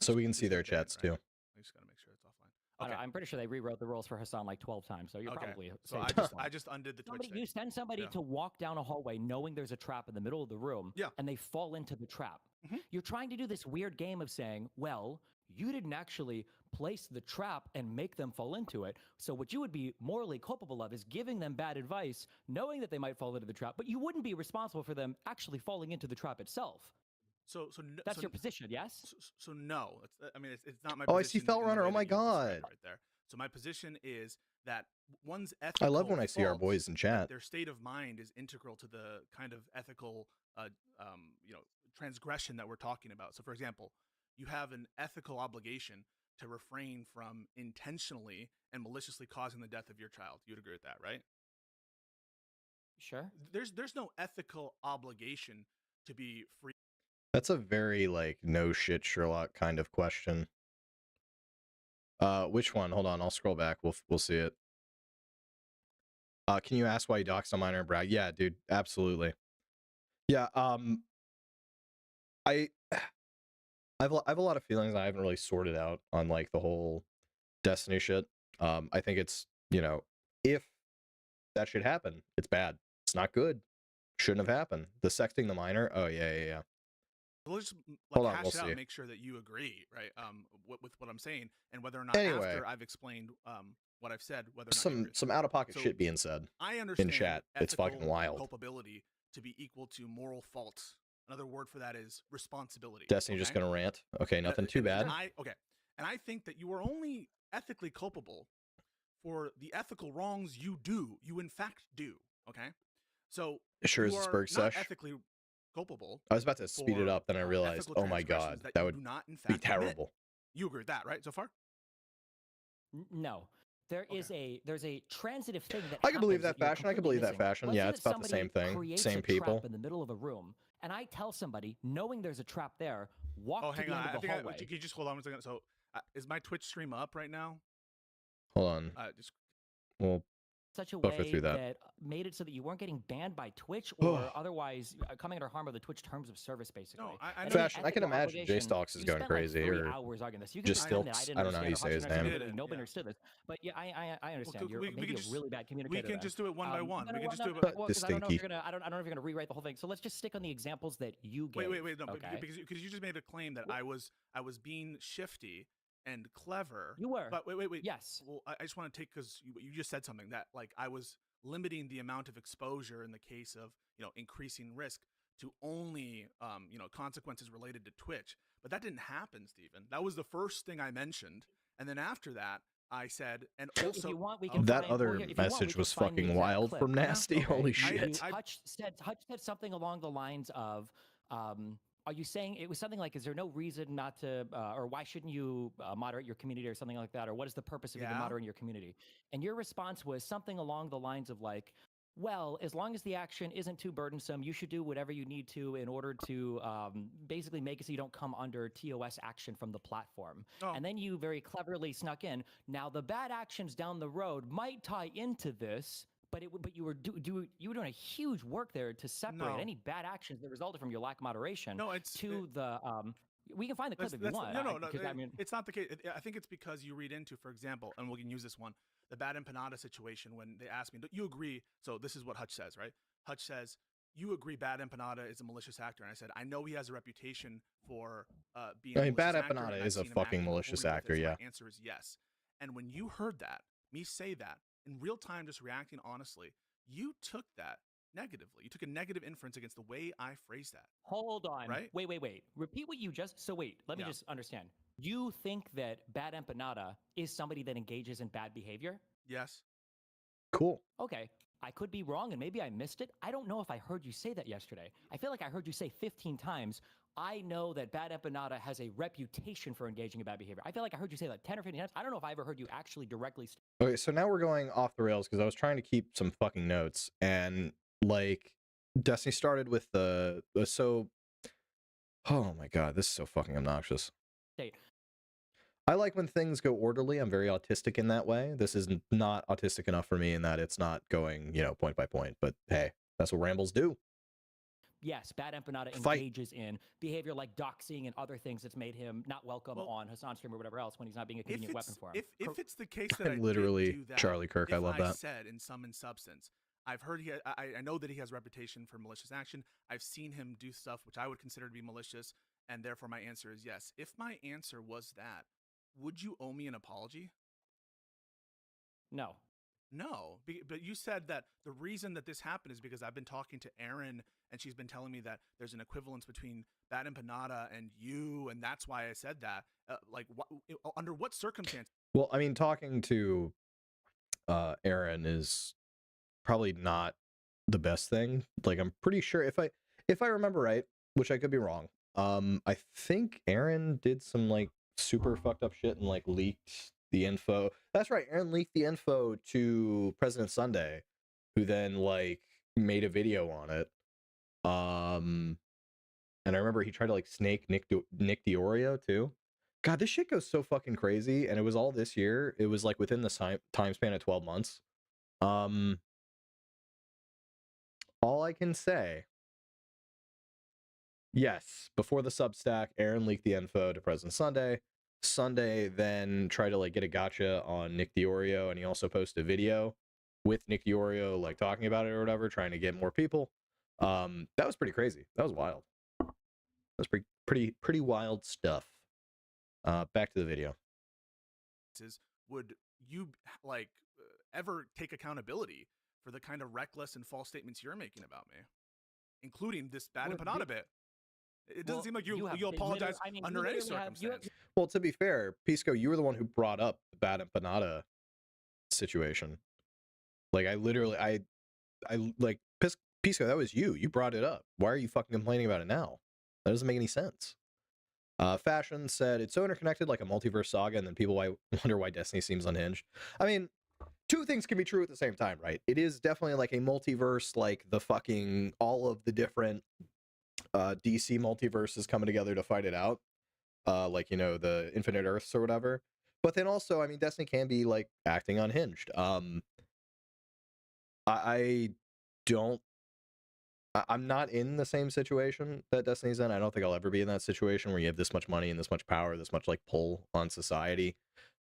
[SPEAKER 1] So we can see their chats too.
[SPEAKER 5] I just gotta make sure it's offline. Okay.
[SPEAKER 7] I'm pretty sure they rewrote the rules for Hassan like 12 times, so you're probably.
[SPEAKER 5] So I just undid the Twitch thing.
[SPEAKER 7] You send somebody to walk down a hallway knowing there's a trap in the middle of the room, and they fall into the trap. Mm-hmm. You're trying to do this weird game of saying, well, You didn't actually place the trap and make them fall into it. So what you would be morally culpable of is giving them bad advice, knowing that they might fall into the trap, but you wouldn't be responsible for them actually falling into the trap itself.
[SPEAKER 5] So
[SPEAKER 7] That's your position, yes?
[SPEAKER 5] So no, I mean it's not my
[SPEAKER 1] Oh,
[SPEAKER 5] position.
[SPEAKER 1] I see Felt
[SPEAKER 5] in the
[SPEAKER 1] Runner.
[SPEAKER 5] way
[SPEAKER 1] Oh my
[SPEAKER 5] that you described
[SPEAKER 1] god.
[SPEAKER 5] right there. So my position is that one's ethical.
[SPEAKER 1] I love when I see our
[SPEAKER 5] faults,
[SPEAKER 1] boys in
[SPEAKER 5] that
[SPEAKER 1] chat.
[SPEAKER 5] Their state of mind is integral to the kind of ethical, transgression that we're talking about. So, for example, you have an ethical obligation to refrain from intentionally and maliciously causing the death of your child. You'd agree with that, right?
[SPEAKER 7] Sure.
[SPEAKER 5] There's no ethical obligation to be free.
[SPEAKER 1] That's a very like no shit Sherlock kind of question. Which one? Hold on, I'll scroll back. We'll see it. Can you ask why you doxed a minor and brag? Yeah, dude, absolutely. Yeah. I have a lot of feelings I haven't really sorted out on like the whole Destiny shit. I think it's, if that should happen, it's bad. It's not good. Shouldn't have happened. The sexting the minor. Oh yeah.
[SPEAKER 5] Let's just
[SPEAKER 1] Hold on,
[SPEAKER 5] hash
[SPEAKER 1] we'll
[SPEAKER 5] it out
[SPEAKER 1] see.
[SPEAKER 5] and make sure that you agree, right? With what I'm saying, and whether or not
[SPEAKER 1] Anyway.
[SPEAKER 5] after I've explained what I've said, whether or not you agree with
[SPEAKER 1] Some
[SPEAKER 5] it.
[SPEAKER 1] out of pocket
[SPEAKER 5] So,
[SPEAKER 1] shit being said.
[SPEAKER 5] I understand
[SPEAKER 1] in chat. It's fucking
[SPEAKER 5] ethical
[SPEAKER 1] wild.
[SPEAKER 5] culpability to be equal to moral fault. Another word for that is responsibility.
[SPEAKER 1] Destiny just gonna rant. Okay, nothing too bad.
[SPEAKER 5] And I think that you are only ethically culpable for the ethical wrongs you do. You in fact do. Okay, so
[SPEAKER 1] Sure
[SPEAKER 5] you
[SPEAKER 1] is a
[SPEAKER 5] are
[SPEAKER 1] Spurg
[SPEAKER 5] not
[SPEAKER 1] sesh.
[SPEAKER 5] ethically culpable.
[SPEAKER 1] I was about to speed it
[SPEAKER 5] for,
[SPEAKER 1] up, then I realized,
[SPEAKER 5] ethical
[SPEAKER 1] oh my god,
[SPEAKER 5] transgressions
[SPEAKER 1] that
[SPEAKER 5] you
[SPEAKER 1] would
[SPEAKER 5] do not, in
[SPEAKER 1] be
[SPEAKER 5] fact, commit.
[SPEAKER 1] terrible.
[SPEAKER 5] You agree with that, right? So far,
[SPEAKER 7] No. There's a transitive thing that
[SPEAKER 1] I can believe
[SPEAKER 7] happens
[SPEAKER 1] that
[SPEAKER 7] you're
[SPEAKER 1] fashion. I can
[SPEAKER 7] completely
[SPEAKER 1] believe that
[SPEAKER 7] missing.
[SPEAKER 1] fashion.
[SPEAKER 7] Let's
[SPEAKER 1] Yeah,
[SPEAKER 7] say
[SPEAKER 1] it's
[SPEAKER 7] that
[SPEAKER 1] about the same
[SPEAKER 7] somebody
[SPEAKER 1] thing.
[SPEAKER 7] creates
[SPEAKER 1] Same
[SPEAKER 7] a
[SPEAKER 1] people.
[SPEAKER 7] trap in the middle of a room, and I tell somebody, knowing there's a trap there, walk to
[SPEAKER 5] hang
[SPEAKER 7] the
[SPEAKER 5] on.
[SPEAKER 7] end
[SPEAKER 5] I
[SPEAKER 7] of the
[SPEAKER 5] think
[SPEAKER 7] hallway.
[SPEAKER 5] can you just hold on 1 second? So, is my Twitch stream up right now?
[SPEAKER 1] Hold on.
[SPEAKER 5] Just
[SPEAKER 1] We'll
[SPEAKER 7] Such a
[SPEAKER 1] buffer
[SPEAKER 7] way
[SPEAKER 1] through that.
[SPEAKER 7] made it so that you weren't getting banned by Twitch or otherwise coming under harm of the Twitch terms of service, basically.
[SPEAKER 5] No, I
[SPEAKER 7] And
[SPEAKER 5] know.
[SPEAKER 7] any
[SPEAKER 1] Fashion. I can
[SPEAKER 7] ethical
[SPEAKER 1] imagine J
[SPEAKER 7] obligation,
[SPEAKER 1] Stalks is
[SPEAKER 7] you
[SPEAKER 1] going
[SPEAKER 7] spent, like,
[SPEAKER 1] crazy,
[SPEAKER 7] 3
[SPEAKER 1] or
[SPEAKER 7] hours arguing this. You can
[SPEAKER 1] just
[SPEAKER 7] pretend that I
[SPEAKER 1] Stilks.
[SPEAKER 7] didn't
[SPEAKER 1] I don't know how you
[SPEAKER 7] understand
[SPEAKER 1] say
[SPEAKER 7] or
[SPEAKER 1] his
[SPEAKER 7] Hutch
[SPEAKER 1] name.
[SPEAKER 7] understood it,
[SPEAKER 5] Yeah.
[SPEAKER 7] nobody understood this. But yeah, I understand.
[SPEAKER 5] Well,
[SPEAKER 7] You're
[SPEAKER 5] we
[SPEAKER 7] maybe
[SPEAKER 5] can
[SPEAKER 7] a
[SPEAKER 5] just-
[SPEAKER 7] really bad communicator.
[SPEAKER 5] We can
[SPEAKER 7] then.
[SPEAKER 5] just do it one by one. We can just do it.
[SPEAKER 7] Well, 'cause I don't know if
[SPEAKER 1] Distinky.
[SPEAKER 7] you're gonna. I don't know if you're gonna rewrite the whole thing. So let's just stick on the examples that you gave.
[SPEAKER 5] Wait. No,
[SPEAKER 7] okay?
[SPEAKER 5] because you just made a claim that I was being shifty and clever.
[SPEAKER 7] You were.
[SPEAKER 5] But wait.
[SPEAKER 7] Yes.
[SPEAKER 5] Well, I just want to take, because you just said something that, like, I was limiting the amount of exposure in the case of increasing risk to only consequences related to Twitch. But that didn't happen, Stephen. That was the first thing I mentioned, and then after that I said, and
[SPEAKER 7] If
[SPEAKER 5] also
[SPEAKER 7] you want, we can
[SPEAKER 1] That
[SPEAKER 7] find,
[SPEAKER 1] other
[SPEAKER 7] well, if you want, we
[SPEAKER 1] message
[SPEAKER 7] can
[SPEAKER 1] was
[SPEAKER 7] find the
[SPEAKER 1] fucking
[SPEAKER 7] exact
[SPEAKER 1] wild
[SPEAKER 7] clip.
[SPEAKER 1] from Nasty.
[SPEAKER 7] Okay.
[SPEAKER 1] Holy shit.
[SPEAKER 7] Hutch said something along the lines of, are you saying it was something like, is there no reason not to, or why shouldn't you moderate your community or something like that? Or what is the purpose of even moderating your community? And your response was something along the lines of like, well, as long as the action isn't too burdensome, you should do whatever you need to in order to basically make it so you don't come under TOS action from the platform.
[SPEAKER 5] Oh.
[SPEAKER 7] And then you very cleverly snuck in, now the bad actions down the road might tie into this, but you were doing a huge work there to separate any bad actions that resulted from your lack of moderation we can find the clip if you want.
[SPEAKER 5] It's not the case. I think it's because you read into, for example, and we can use this one, the Bad Empanada situation, when they asked me, you agree? So this is what Hutch says, right? Hutch says, you agree Bad Empanada is a malicious actor. And I said, I know he has a reputation for being a
[SPEAKER 1] Bad
[SPEAKER 5] malicious actor,
[SPEAKER 1] Empanada
[SPEAKER 5] and
[SPEAKER 1] is
[SPEAKER 5] I've
[SPEAKER 1] a
[SPEAKER 5] seen him
[SPEAKER 1] fucking
[SPEAKER 5] act
[SPEAKER 1] malicious
[SPEAKER 5] fully with
[SPEAKER 1] actor,
[SPEAKER 5] it, so
[SPEAKER 1] yeah.
[SPEAKER 5] My answer is yes. And when you heard that, me say that, in real time, just reacting honestly, you took that negatively. You took a negative inference against the way I phrased that.
[SPEAKER 7] Hold on.
[SPEAKER 5] Right?
[SPEAKER 7] Wait. Repeat what you just... So wait, let me just understand. You think that Bad Empanada is somebody that engages in bad behavior?
[SPEAKER 5] Yes.
[SPEAKER 1] Cool.
[SPEAKER 7] Okay. I could be wrong, and maybe I missed it. I don't know if I heard you say that yesterday. I feel like I heard you say 15 times, I know that Bad Empanada has a reputation for engaging in bad behavior. I feel like I heard you say that 10 or 15 times. I don't know if I ever heard you actually directly...
[SPEAKER 1] Okay, so now we're going off the rails because I was trying to keep some fucking notes, and like Destiny started with oh my god, this is so fucking obnoxious. I like when things go orderly. I'm very autistic in that way. This is not autistic enough for me in that it's not going, point by point, but hey, that's what rambles do.
[SPEAKER 7] Yes, Bad Empanada engages in behavior like doxing and other things that's made him not welcome on Hassan's stream or whatever else when he's not being a convenient weapon for him.
[SPEAKER 5] If it's the case that
[SPEAKER 1] I'm literally
[SPEAKER 5] do that,
[SPEAKER 1] Charlie Kirk, I love that.
[SPEAKER 5] Said in sum and substance, I've heard I know that he has a reputation for malicious action. I've seen him do stuff which I would consider to be malicious, and therefore my answer is yes. If my answer was that, would you owe me an apology?
[SPEAKER 7] No.
[SPEAKER 5] No, but you said that the reason that this happened is because I've been talking to Erin, and she's been telling me that there's an equivalence between Bad Empanada and you, and that's why I said that. Under what circumstance?
[SPEAKER 1] Well, I mean, talking to Aaron is probably not the best thing. Like, I'm pretty sure if I remember right, which I could be wrong, I think Aaron did some like super fucked up shit and like leaked the info. That's right, Aaron leaked the info to President Sunday, who then like made a video on it. And I remember he tried to like snake Nick Diorio too. God, this shit goes so fucking crazy, and it was all this year. It was like within the time span of 12 months. All I can say, yes, before the Substack, Aaron leaked the info to President Sunday. Sunday then tried to like get a gotcha on Nick Diorio, and he also posted a video with Nick Diorio like talking about it or whatever, trying to get more people. That was pretty crazy. That was wild. That was pretty wild stuff. Back to the video.
[SPEAKER 5] Would you like ever take accountability for the kind of reckless and false statements you're making about me, including this Bad Empanada bit? It doesn't seem like you apologize under any circumstance.
[SPEAKER 1] Well, to be fair, Pisco, you were the one who brought up the Bad Empanada situation. Like, I like Pisco, that was you. You brought it up. Why are you fucking complaining about it now? That doesn't make any sense. Fashion said it's so interconnected like a multiverse saga, and then people wonder why Destiny seems unhinged. I mean, two things can be true at the same time, right? It is definitely like a multiverse, like the fucking all of the different DC multiverses coming together to fight it out, like, you know, the Infinite Earths or whatever. But then also, I mean, Destiny can be like acting unhinged. I'm not in the same situation that Destiny's in. I don't think I'll ever be in that situation where you have this much money and this much power, this much like pull on society,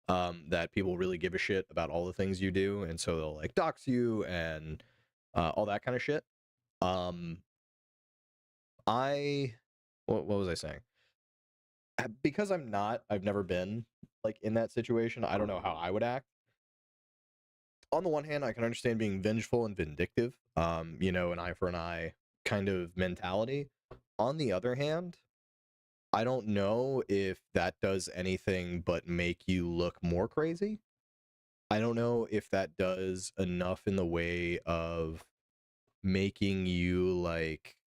[SPEAKER 1] that people really give a shit about all the things you do, and so they'll like dox you and all that kind of shit. What was I saying? Because I've never been like in that situation. I don't know how I would act. On the one hand, I can understand being vengeful and vindictive, you know, an eye for an eye kind of mentality. On the other hand, I don't know if that does anything but make you look more crazy. I don't know if that does enough in the way of making you like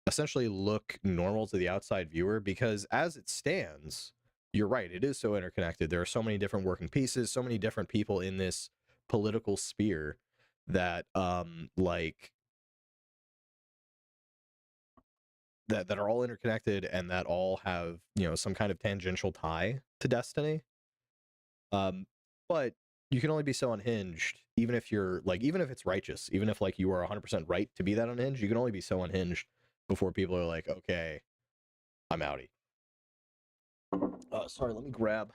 [SPEAKER 1] essentially look normal to the outside viewer, because as it stands, you're right, it is so interconnected. There are so many different working pieces, so many different people in this political sphere that like that are all interconnected and that all have, you know, some kind of tangential tie to Destiny. But you can only be so unhinged, even if you're like, even if it's righteous, even if like you are 100% right to be that unhinged, you can only be so unhinged before people are like, okay, I'm outie. Sorry, let me grab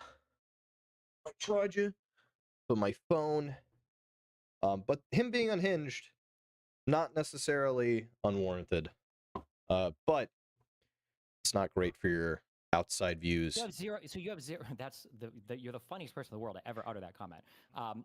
[SPEAKER 1] my charger for my phone. But him being unhinged, not necessarily unwarranted. But it's not great for your outside views.
[SPEAKER 7] You have zero. So you have zero. That's you're the funniest person in the world to ever utter that comment.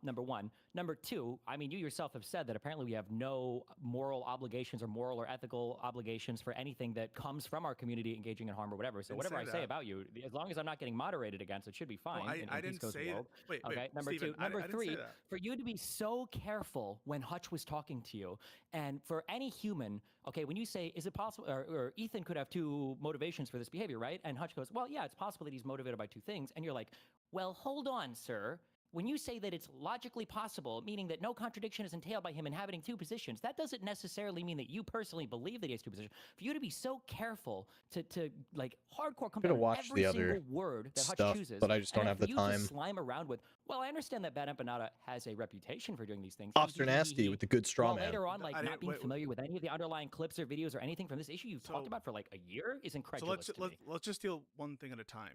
[SPEAKER 7] Number one. Number two. I mean, you yourself have said that apparently we have no moral obligations or moral or ethical obligations for anything that comes from our community engaging in harm or whatever. So whatever I say about you, as long as I'm not getting moderated against, it should be fine.
[SPEAKER 5] I didn't say
[SPEAKER 7] world.
[SPEAKER 5] Wait,
[SPEAKER 7] okay. Number
[SPEAKER 5] Steven,
[SPEAKER 7] two. Number three.
[SPEAKER 5] I
[SPEAKER 7] For you to be so careful when Hutch was talking to you, and for any human, okay, when you say, is it possible, or Ethan could have two motivations for this behavior, right? And Hutch goes, well, yeah, it's possible that he's motivated by two things. And you're like, well, hold on, sir. When you say that it's logically possible, meaning that no contradiction is entailed by him inhabiting two positions, that doesn't necessarily mean that you personally believe that he has two positions. For you to be so careful to like hardcore come down on every single word that Hutch chooses,
[SPEAKER 1] but I just don't have the time.
[SPEAKER 7] To slime around with, well, I understand that Bad Empanada has a reputation for doing these things.
[SPEAKER 1] Officer Nasty with the good straw man.
[SPEAKER 7] Later on, like not being familiar with any of the underlying clips or videos or anything from this issue you've talked about for like a year is incredulous.
[SPEAKER 5] So let's just deal one thing at a time.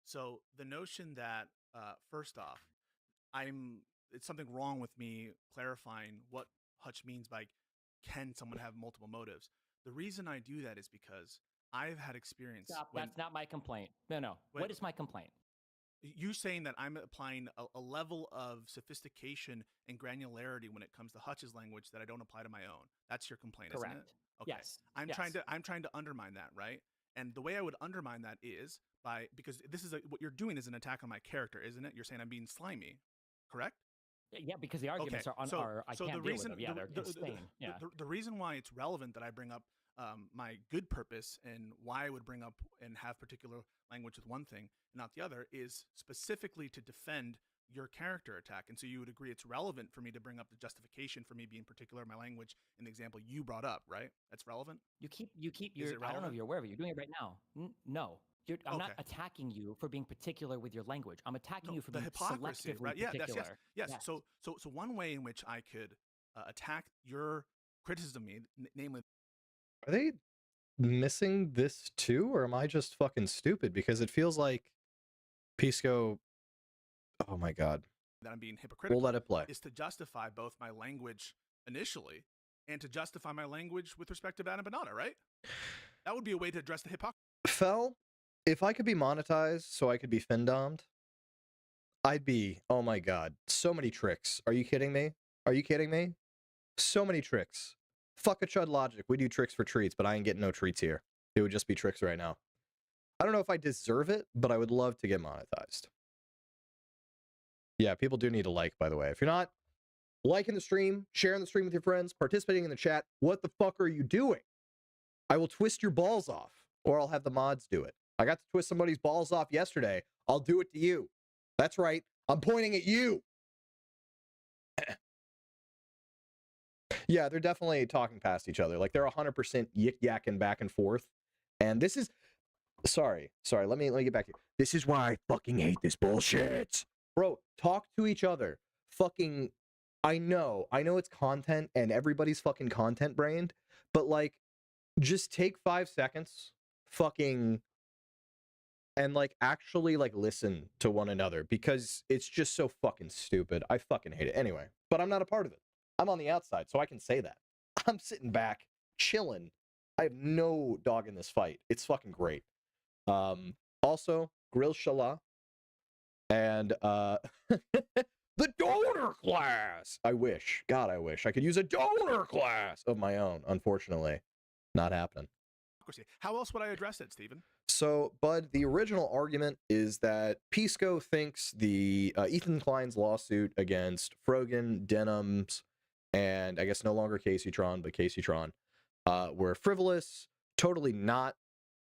[SPEAKER 5] So the notion that first off, it's something wrong with me clarifying what Hutch means by can someone have multiple motives. The reason I do that is because I've had experience.
[SPEAKER 7] Stop.
[SPEAKER 5] when
[SPEAKER 7] That's not my complaint. No.
[SPEAKER 5] Wait.
[SPEAKER 7] What is my complaint?
[SPEAKER 5] you saying that I'm applying a level of sophistication and granularity when it comes to Hutch's language that I don't apply to my own. That's your complaint,
[SPEAKER 7] Correct.
[SPEAKER 5] isn't it? Okay.
[SPEAKER 7] Yes.
[SPEAKER 5] I'm
[SPEAKER 7] yes.
[SPEAKER 5] trying to undermine that, right? And the way I would undermine that is because this is what you're doing is an attack on my character, isn't it? You're saying I'm being slimy, correct?
[SPEAKER 7] Yeah, because the arguments
[SPEAKER 5] Okay,
[SPEAKER 7] are I
[SPEAKER 5] so
[SPEAKER 7] can't
[SPEAKER 5] the
[SPEAKER 7] deal
[SPEAKER 5] reason
[SPEAKER 7] with them. Yeah, they're insane. Yeah.
[SPEAKER 5] the reason why it's relevant that I bring up my good purpose and why I would bring up and have particular language with one thing and not the other is specifically to defend your character attack. And so you would agree it's relevant for me to bring up the justification for me being particular in my language in the example you brought up, right? That's relevant.
[SPEAKER 7] You keep
[SPEAKER 5] Is
[SPEAKER 7] your
[SPEAKER 5] it
[SPEAKER 7] I don't know
[SPEAKER 5] relevant?
[SPEAKER 7] if you're aware of it. You're doing it right now. No. I'm not
[SPEAKER 5] Okay.
[SPEAKER 7] attacking you for being particular with your language. I'm attacking
[SPEAKER 5] No,
[SPEAKER 7] you for
[SPEAKER 5] the
[SPEAKER 7] being
[SPEAKER 5] hypocrisy,
[SPEAKER 7] selectively
[SPEAKER 5] right? Yeah,
[SPEAKER 7] particular.
[SPEAKER 5] yes. So one way in which I could attack your criticism of me, namely,
[SPEAKER 1] Are they missing this too, or am I just fucking stupid? Because it feels like Pisco. Oh my god.
[SPEAKER 5] that I'm being hypocritical,
[SPEAKER 1] We'll let it play.
[SPEAKER 5] is to justify both my language initially and to justify my language with respect to Bad and Banana, right? That would be a way to address the hypocrisy.
[SPEAKER 1] Fel, if I could be monetized so I could be findomed, I'd be, oh my god, so many tricks. Are you kidding me? Are you kidding me? So many tricks. Fuck a chud logic. We do tricks for treats, but I ain't getting no treats here. It would just be tricks right now. I don't know if I deserve it, but I would love to get monetized. Yeah, people do need a like, by the way. If you're not liking the stream, sharing the stream with your friends, participating in the chat, what the fuck are you doing? I will twist your balls off, or I'll have the mods do it. I got to twist somebody's balls off yesterday. I'll do it to you. That's right. I'm pointing at you. Yeah, they're definitely talking past each other. Like they're 100% yik-yakking back and forth. And this is sorry. Let me get back to you. This is why I fucking hate this bullshit. Bro, talk to each other. Fucking I know it's content and everybody's fucking content brained, but like just take 5 seconds fucking and like actually like listen to one another because it's just so fucking stupid. I fucking hate it. Anyway, but I'm not a part of it. I'm on the outside, so I can say that. I'm sitting back, chilling. I have no dog in this fight. It's fucking great. Also, Grill Shala and the donor class. I wish. God, I wish I could use a donor class of my own. Unfortunately, not happening.
[SPEAKER 5] How else would I address it, Stephen?
[SPEAKER 1] So, Bud, the original argument is that Pisco thinks the Ethan Klein's lawsuit against Frogan, Denham's, and I guess no longer Caseytron, but Caseytron, were frivolous, totally not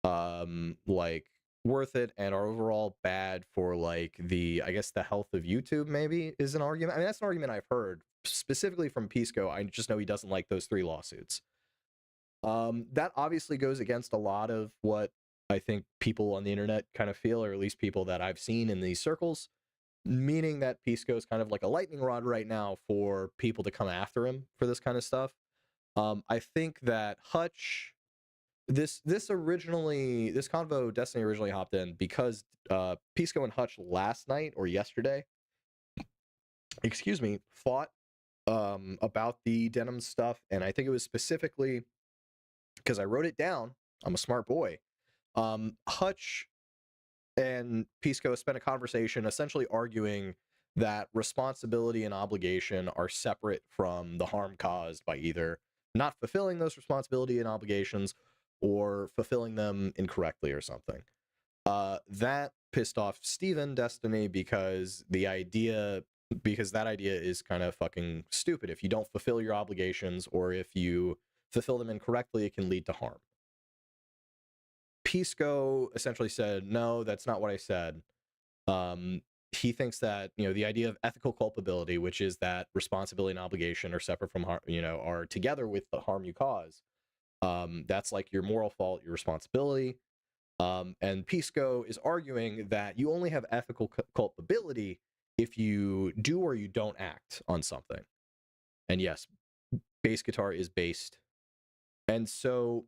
[SPEAKER 1] like worth it, and are overall bad for like the health of YouTube. Maybe is an argument. I mean, that's an argument I've heard specifically from Pisco. I just know he doesn't like those 3 lawsuits. That obviously goes against a lot of what I think people on the internet kind of feel, or at least people that I've seen in these circles, meaning that Pisco is kind of like a lightning rod right now for people to come after him for this kind of stuff. I think that Hutch, this convo Destiny originally hopped in because Pisco and Hutch last night or yesterday, fought about the Denim stuff, and I think it was specifically because I wrote it down. I'm a smart boy. Hutch and Pisco spent a conversation essentially arguing that responsibility and obligation are separate from the harm caused by either not fulfilling those responsibility and obligations or fulfilling them incorrectly or something. That pissed off Steven Destiny because that idea is kind of fucking stupid. If you don't fulfill your obligations or if you fulfill them incorrectly, it can lead to harm. Pisco essentially said, no, that's not what I said. He thinks that, the idea of ethical culpability, which is that responsibility and obligation are separate from harm, are together with the harm you cause. That's like your moral fault, your responsibility. And Pisco is arguing that you only have ethical culpability if you do or you don't act on something. And yes, bass guitar is based. And so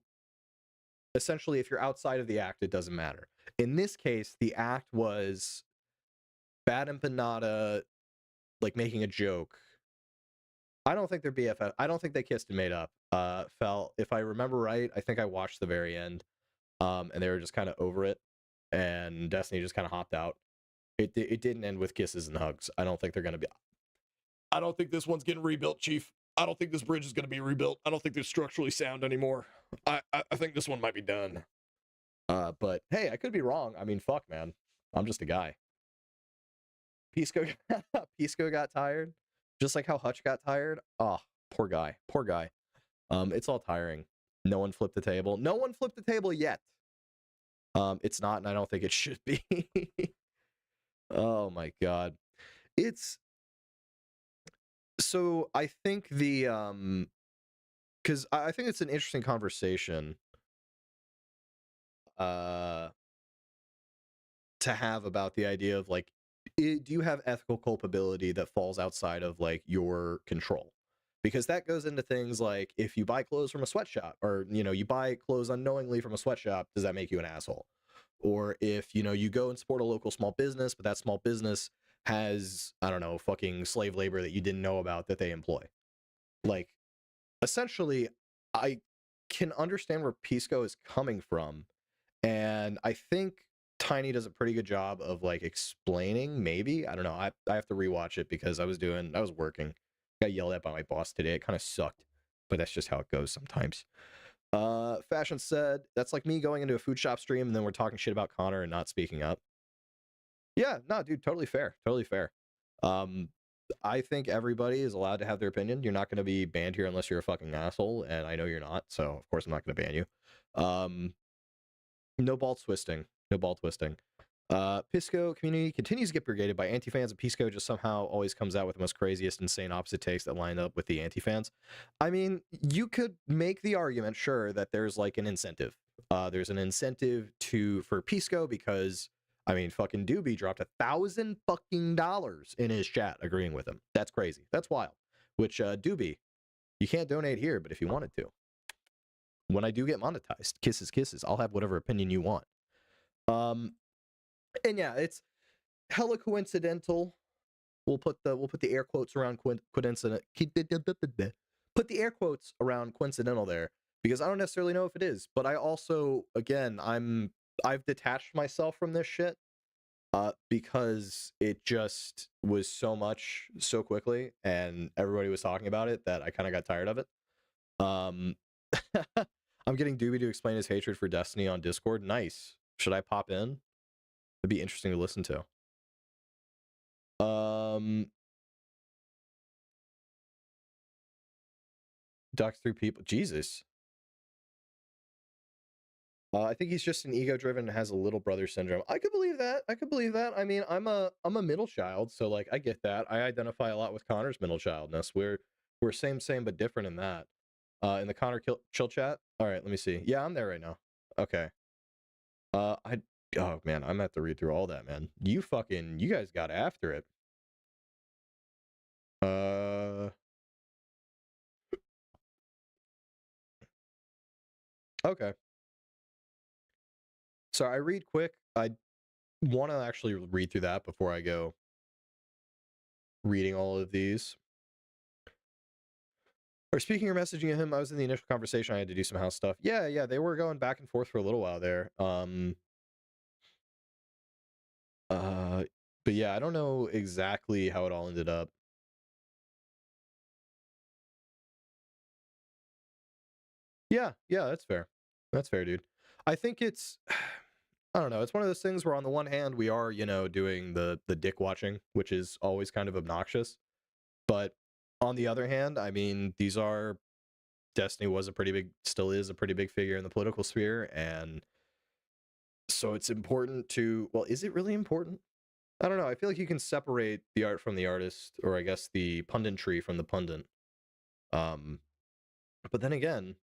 [SPEAKER 1] essentially, if you're outside of the act, it doesn't matter. In this case, the act was Bad and Panada, like making a joke. I don't think they're BFF. I don't think they kissed and made up. If I remember right, I think I watched the very end. and they were just kind of over it, and Destiny just kind of hopped out. It didn't end with kisses and hugs. I don't think they're gonna be. I don't think this one's getting rebuilt, Chief. I don't think this bridge is gonna be rebuilt. I don't think they're structurally sound anymore. I think this one might be done. But hey, I could be wrong. I mean, fuck, man. I'm just a guy. Pisco got tired, just like how Hutch got tired. Oh, poor guy. Poor guy. It's all tiring. No one flipped the table. No one flipped the table yet. It's not, and I don't think it should be. Oh my god. It's so I think the because I think it's an interesting conversation to have about the idea of like, do you have ethical culpability that falls outside of like your control? Because that goes into things like if you buy clothes from a sweatshop, or you buy clothes unknowingly from a sweatshop, does that make you an asshole? Or if you go and support a local small business, but that small business has, I don't know, fucking slave labor that you didn't know about that they employ. Like, essentially, I can understand where Pisco is coming from, and I think Tiny does a pretty good job of like explaining. Maybe, I don't know. I have to rewatch it because I was working. Got yelled at by my boss today. It kind of sucked, but that's just how it goes sometimes. Fashion said, that's like me going into a food shop stream and then we're talking shit about Connor and not speaking up. Yeah, no, dude, totally fair. Totally fair. I think everybody is allowed to have their opinion. You're not going to be banned here unless you're a fucking asshole, and I know you're not, so of course I'm not going to ban you. No ball twisting. No ball twisting. Pisco community continues to get brigaded by anti-fans, and Pisco just somehow always comes out with the most craziest, insane opposite takes that line up with the anti-fans. I mean, you could make the argument, sure, that there's like an incentive. There's an incentive for Pisco because, I mean, fucking Doobie dropped $1,000 fucking in his chat agreeing with him. That's crazy. That's wild. Which, Doobie, you can't donate here, but if you wanted to, when I do get monetized, kisses, I'll have whatever opinion you want. And yeah, it's hella coincidental. We'll put the air quotes around coincident. Put the air quotes around coincidental there because I don't necessarily know if it is, but I also, again, I've detached myself from this shit because it just was so much so quickly and everybody was talking about it that I kind of got tired of it. I'm getting Doobie to explain his hatred for Destiny on Discord. Nice. Should I pop in? It'd be interesting to listen to. Ducks through people. Jesus. I think he's just an ego-driven and has a little brother syndrome. I could believe that. I mean, I'm a middle child, so like I get that. I identify a lot with Connor's middle childness. We're same but different in that. In the Connor chill chat. All right, let me see. Yeah, I'm there right now. Okay. Oh man, I'm gonna have to read through all that, man. You guys got after it. Okay. So I read quick. I want to actually read through that before I go reading all of these. Or speaking or messaging him, I was in the initial conversation. I had to do some house stuff. Yeah, they were going back and forth for a little while there. But yeah, I don't know exactly how it all ended up. Yeah, that's fair. That's fair, dude. I think it's, I don't know. It's one of those things where on the one hand, we are, doing the dick watching, which is always kind of obnoxious. But on the other hand, I mean, Destiny was still is a pretty big figure in the political sphere. And so it's important well, is it really important? I don't know. I feel like you can separate the art from the artist, or I guess the punditry from the pundit. But then again,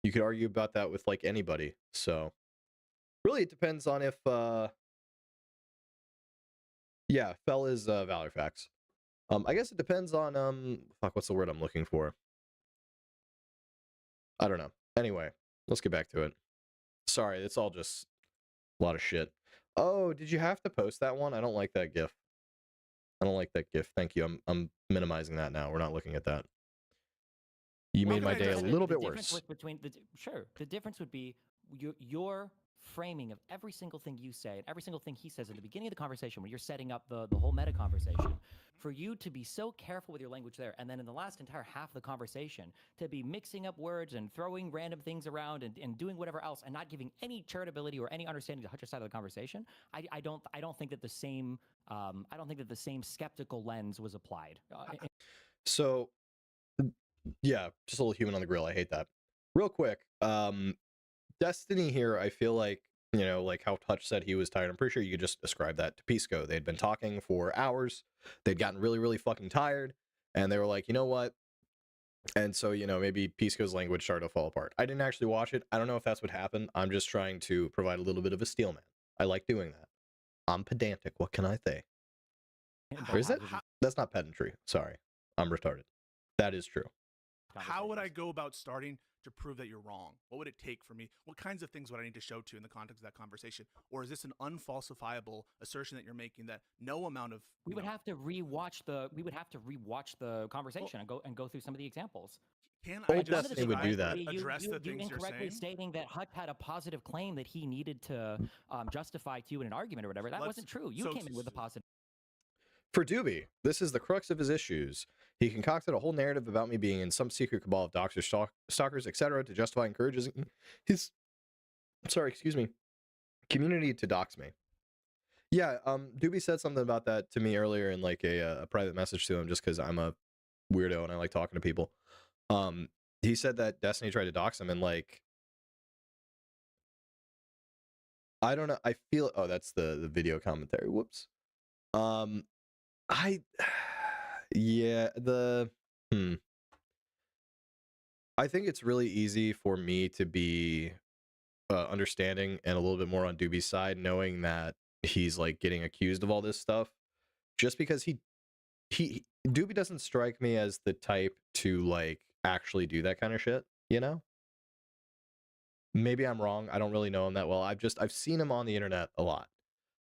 [SPEAKER 1] you could argue about that with like anybody. So really it depends on if yeah, Fell is Valor Facts. I guess it depends on what's the word I'm looking for? I don't know. Anyway, let's get back to it. Sorry, it's all just a lot of shit. Oh, did you have to post that one? I don't like that GIF. Thank you. I'm minimizing that now. We're not looking at that. You made my day a little bit worse.
[SPEAKER 7] The difference would be your framing of every single thing you say and every single thing he says at the beginning of the conversation when you're setting up the whole meta conversation, for you to be so careful with your language there, and then in the last entire half of the conversation to be mixing up words and throwing random things around and doing whatever else and not giving any charitability or any understanding to Hutcher's side of the conversation, I don't think that the same skeptical lens was applied.
[SPEAKER 1] So, yeah, just a little human on the grill. I hate that. Real quick, Destiny here, I feel like, like how Touch said he was tired. I'm pretty sure you could just ascribe that to Pisco. They'd been talking for hours. They'd gotten really, really fucking tired. And they were like, you know what? And so, maybe Pisco's language started to fall apart. I didn't actually watch it. I don't know if that's what happened. I'm just trying to provide a little bit of a steel man. I like doing that. I'm pedantic. What can I say? Or is it? That's not pedantry. Sorry. I'm retarded. That is true.
[SPEAKER 5] How would I go about starting to prove that you're wrong? What would it take for me? What kinds of things would I need to show to in the context of that conversation? Or is this an unfalsifiable assertion that you're making that no amount of
[SPEAKER 7] we would have to rewatch the conversation and go through some of the examples.
[SPEAKER 5] Can
[SPEAKER 1] Old
[SPEAKER 5] I just
[SPEAKER 1] Destiny would do that.
[SPEAKER 5] address the things you're
[SPEAKER 7] incorrectly
[SPEAKER 5] saying?
[SPEAKER 7] stating that Hutch had a positive claim that he needed to justify to you in an argument or whatever. That wasn't true. You came in with a positive.
[SPEAKER 1] For Doobie, this is the crux of his issues. He concocted a whole narrative about me being in some secret cabal of doctors, stalkers, etc. to justify encouraging his, community to dox me. Yeah, Doobie said something about that to me earlier in like a private message to him, just because I'm a weirdo and I like talking to people. He said that Destiny tried to dox him, and like, I don't know. I feel, oh, that's the video commentary. Whoops. Yeah, I think it's really easy for me to be understanding and a little bit more on Doobie's side, knowing that he's like getting accused of all this stuff, just because Doobie doesn't strike me as the type to like actually do that kind of shit, Maybe I'm wrong. I don't really know him that well. I've seen him on the internet a lot.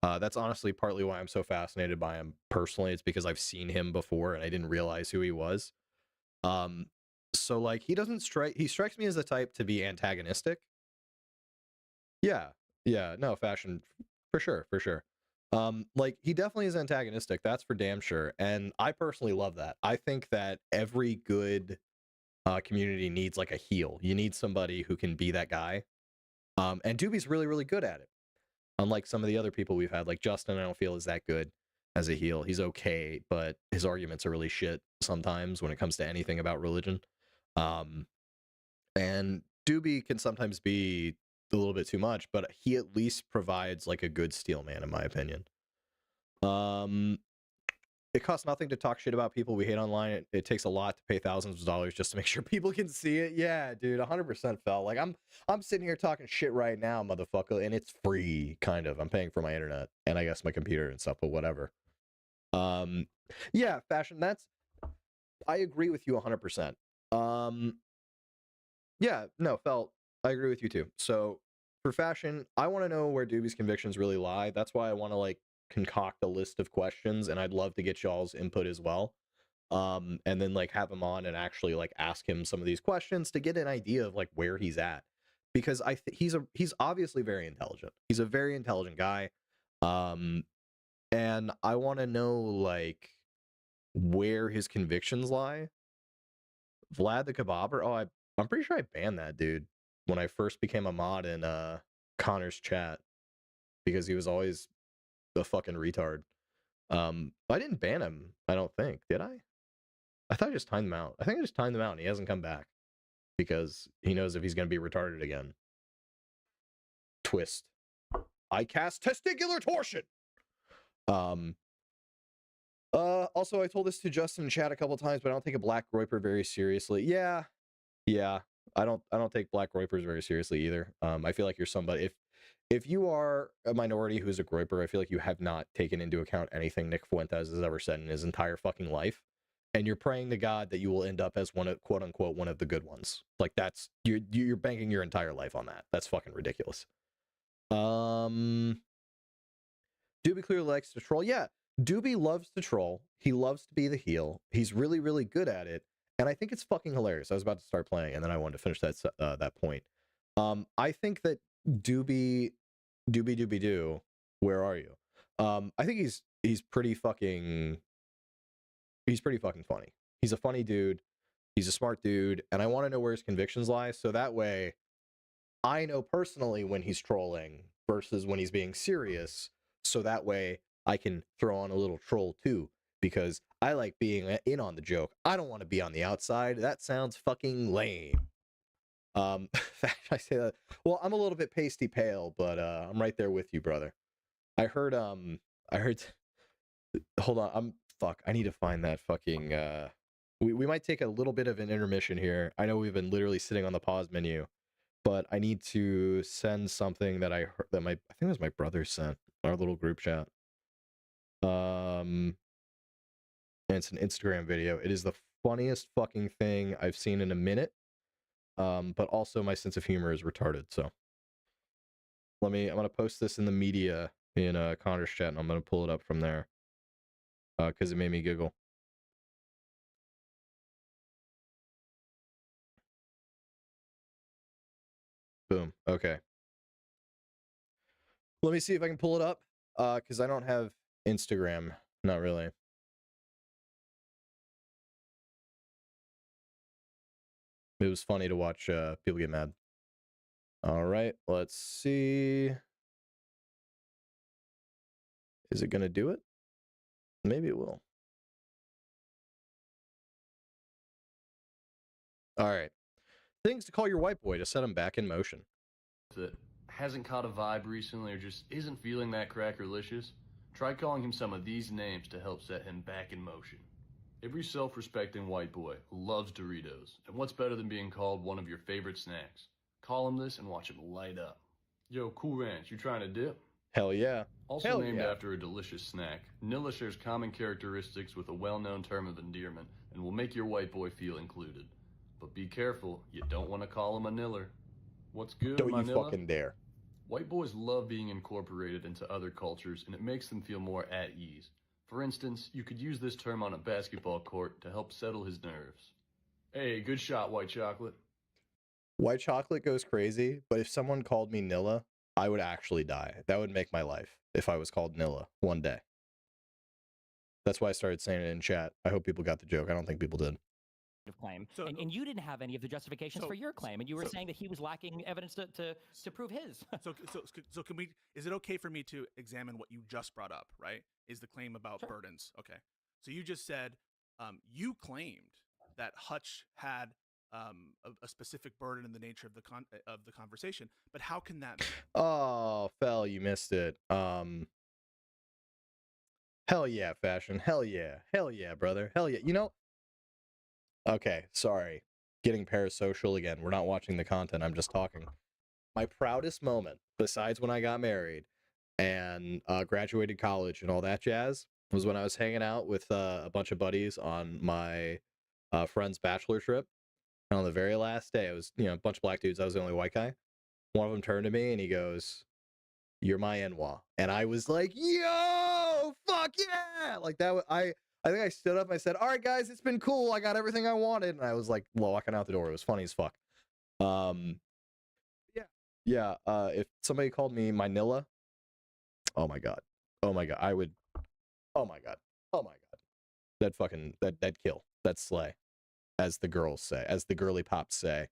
[SPEAKER 1] That's honestly partly why I'm so fascinated by him personally. It's because I've seen him before and I didn't realize who he was. So like he strikes me as the type to be antagonistic. Yeah, no, fashion for sure. Like he definitely is antagonistic, that's for damn sure. And I personally love that. I think that every good community needs like a heel. You need somebody who can be that guy. And Doobie's really, really good at it. Unlike some of the other people we've had, like Justin, I don't feel is that good as a heel. He's okay, but his arguments are really shit sometimes when it comes to anything about religion. And Doobie can sometimes be a little bit too much, but he at least provides like a good steel man, in my opinion. It costs nothing to talk shit about people we hate online. It takes a lot to pay thousands of dollars just to make sure people can see it. Yeah, dude, 100% felt like I'm sitting here talking shit right now, motherfucker, and it's free, kind of. I'm paying for my internet and I guess my computer and stuff, but whatever. Yeah, fashion. I agree with you 100%. Yeah, no, felt. I agree with you too. So for fashion, I want to know where Doobie's convictions really lie. That's why I want to like concoct a list of questions, and I'd love to get y'all's input as well. And then like have him on and actually like ask him some of these questions to get an idea of like where he's at, because he's obviously very intelligent. He's a very intelligent guy. And I want to know like where his convictions lie. Vlad the Kebabber. Oh, I'm pretty sure I banned that dude when I first became a mod in Connor's chat, because he was always a fucking retard. I didn't ban him, I don't think. Did I? I thought I just timed him out. I think I just timed him out and he hasn't come back because he knows if he's going to be retarded again. Twist. I cast testicular torsion. Also, I told this to Justin in chat a couple times, but I don't take a Black Groiper very seriously. Yeah. I don't take Black Groipers very seriously either. I feel like you're somebody, if you are a minority who's a Groiper, I feel like you have not taken into account anything Nick Fuentes has ever said in his entire fucking life. And you're praying to God that you will end up as one of, quote unquote, one of the good ones. Like that's, you're banking your entire life on that. That's fucking ridiculous. Doobie clearly likes to troll. Yeah, Doobie loves to troll. He loves to be the heel. He's really, really good at it. And I think it's fucking hilarious. I was about to start playing and then I wanted to finish that point. I think that Doobie Doo, where are you? I think he's pretty fucking funny. He's a funny dude. He's a smart dude, and I want to know where his convictions lie, so that way I know personally when he's trolling versus when he's being serious, so that way I can throw on a little troll too, because I like being in on the joke. I don't want to be on the outside. That sounds fucking lame. I say that. Well, I'm a little bit pasty pale, but I'm right there with you, brother. I heard hold on, I need to find that fucking we might take a little bit of an intermission here. I know we've been literally sitting on the pause menu, but I need to send something that I heard that I think it was my brother sent our little group chat. And it's an Instagram video. It is the funniest fucking thing I've seen in a minute. But also my sense of humor is retarded. So I'm gonna post this in the media in Connor's chat, and I'm gonna pull it up from there because it made me giggle. Boom. Okay. Let me see if I can pull it up because I don't have Instagram. Not really. It was funny to watch people get mad. All right, let's see. Is it gonna do it? Maybe it will. All right. Things to call your white boy to set him back in motion.
[SPEAKER 8] That hasn't caught a vibe recently or just isn't feeling that crackerlicious, try calling him some of these names to help set him back in motion. Every self-respecting white boy loves Doritos, and what's better than being called one of your favorite snacks? Call him this and watch him light up. Yo, Cool Ranch, you trying to dip?
[SPEAKER 1] Hell yeah.
[SPEAKER 8] Also
[SPEAKER 1] Hell
[SPEAKER 8] named
[SPEAKER 1] yeah.
[SPEAKER 8] after a delicious snack, Nilla shares common characteristics with a well-known term of endearment and will make your white boy feel included. But be careful, you don't want to call him a Niller. What's good,
[SPEAKER 1] Don't
[SPEAKER 8] my
[SPEAKER 1] you
[SPEAKER 8] Nilla?
[SPEAKER 1] fucking dare.
[SPEAKER 8] White boys love being incorporated into other cultures, and it makes them feel more at ease. For instance, you could use this term on a basketball court to help settle his nerves. Hey, good shot, White Chocolate.
[SPEAKER 1] White chocolate goes crazy, but if someone called me Nilla, I would actually die. That would make my life if I was called Nilla one day. That's why I started saying it in chat. I hope people got the joke. I don't think people did.
[SPEAKER 7] Claim,
[SPEAKER 5] So-
[SPEAKER 7] and you didn't have any of the justifications
[SPEAKER 5] So-
[SPEAKER 7] for your claim, and you were
[SPEAKER 5] so-
[SPEAKER 7] saying that he was lacking evidence to prove his.
[SPEAKER 5] So can we? Is it okay for me to examine what you just brought up? Right? Is the claim about
[SPEAKER 7] Sure.
[SPEAKER 5] burdens? Okay. So you just said you claimed that Hutch had a specific burden in the nature of the conversation, but how can that be?
[SPEAKER 1] Oh, Fel, you missed it. Hell yeah, fashion. Hell yeah. Hell yeah, brother. Hell yeah. You know, okay, sorry. Getting parasocial again. We're not watching the content. I'm just talking. My proudest moment, besides when I got married and graduated college and all that jazz, was when I was hanging out with a bunch of buddies on my friend's bachelor trip. And on the very last day, it was, a bunch of black dudes. I was the only white guy. One of them turned to me and he goes, "You're my Enwa." And I was like, "Yo, fuck yeah!" Like that. I think I stood up. I said, "All right, guys, it's been cool. I got everything I wanted." And I was like walking out the door. It was funny as fuck. Yeah. If somebody called me my Nilla, oh my god, I would. Oh my god, that'd kill. That'd slay, as the girls say, as the girly pops say.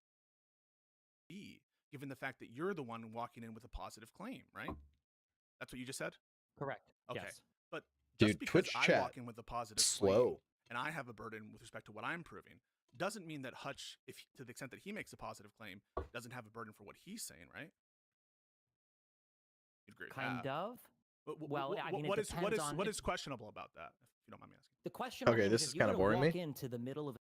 [SPEAKER 5] Given the fact that you're the one walking in with a positive claim, right? That's what you just said?
[SPEAKER 7] Correct.
[SPEAKER 5] Okay.
[SPEAKER 7] Yes.
[SPEAKER 5] But
[SPEAKER 1] Dude,
[SPEAKER 5] just because
[SPEAKER 1] Twitch
[SPEAKER 5] I
[SPEAKER 1] chat,
[SPEAKER 5] walk in with a positive
[SPEAKER 1] slow.
[SPEAKER 5] claim and I have a burden with respect to what I'm proving, doesn't mean that Hutch, to the extent that he makes a positive claim, doesn't have a burden for what he's saying, right? You'd agree with
[SPEAKER 7] Kind
[SPEAKER 5] that.
[SPEAKER 7] of.
[SPEAKER 5] But
[SPEAKER 7] Well, I mean, it
[SPEAKER 5] what is
[SPEAKER 7] depends on
[SPEAKER 5] what
[SPEAKER 7] if-
[SPEAKER 5] is questionable about that? If you don't mind me asking.
[SPEAKER 7] The question.
[SPEAKER 1] Okay, this is
[SPEAKER 7] kind of
[SPEAKER 1] boring me.
[SPEAKER 7] walk into the middle of.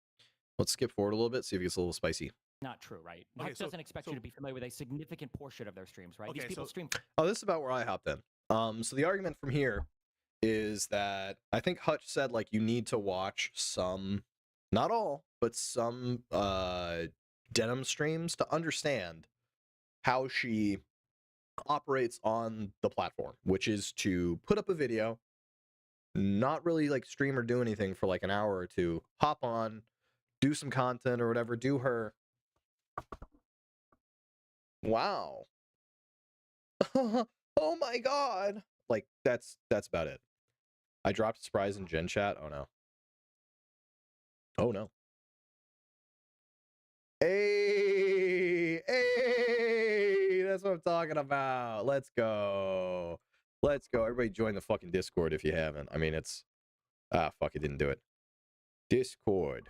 [SPEAKER 1] Let's skip forward a little bit, see if it gets a little spicy.
[SPEAKER 7] Not true, right?
[SPEAKER 5] Okay,
[SPEAKER 7] Hutch
[SPEAKER 5] so-
[SPEAKER 7] doesn't expect you to be familiar with a significant portion of their streams, right? These
[SPEAKER 5] Okay,
[SPEAKER 7] people
[SPEAKER 5] so-
[SPEAKER 7] stream.
[SPEAKER 1] Oh, this is about where I hopped in. So the argument from here is that I think Hutch said like you need to watch some, not all, but some denim streams to understand how she operates on the platform, which is to put up a video, not really like stream or do anything for like an hour or two, hop on, do some content or whatever, do her Wow. Oh my god. Like that's about it. I dropped surprise in Gen Chat. Oh no. Oh no. Hey, hey, that's what I'm talking about. Let's go. Let's go. Everybody join the fucking Discord if you haven't. I mean, it's fuck, it didn't do it. Discord.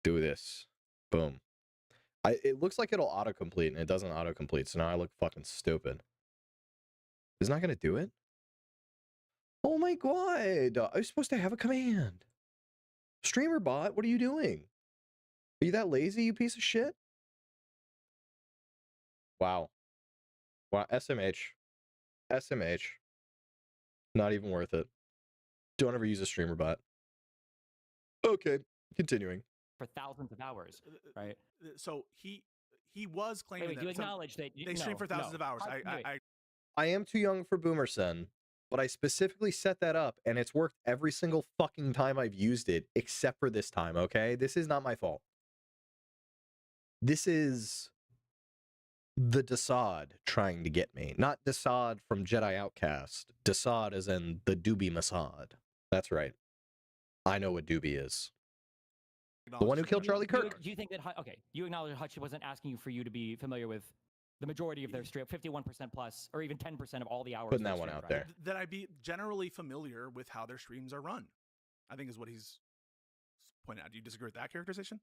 [SPEAKER 1] Do this. Boom. It looks like it'll autocomplete and it doesn't autocomplete, so now I look fucking stupid. It's not gonna do it? Oh my god. I was supposed to have a command. Streamer bot, what are you doing? Are you that lazy, you piece of shit? Wow. Wow, SMH. SMH. Not even worth it. Don't ever use a streamer bot. Okay, continuing.
[SPEAKER 7] For thousands of hours, right?
[SPEAKER 5] So he was claiming
[SPEAKER 7] Wait,
[SPEAKER 5] that
[SPEAKER 7] you acknowledge that
[SPEAKER 5] they stream for thousands of hours.
[SPEAKER 1] I am too young for Boomerson, but I specifically set that up, and it's worked every single fucking time I've used it, except for this time, okay? This is not my fault. This is the Desaad trying to get me. Not Desaad from Jedi Outcast. Desaad as in the Doobie Mossad. That's right. I know what Doobie is. The one who killed Charlie Kirk.
[SPEAKER 7] Do you think that, okay, you acknowledge Hutch wasn't asking you for you to be familiar with the majority of their stream, 51% plus, or even 10% of all the hours.
[SPEAKER 1] Putting that one out there.
[SPEAKER 5] That I be generally familiar with how their streams are run, I think is what he's pointing out. Do you disagree with that characterization?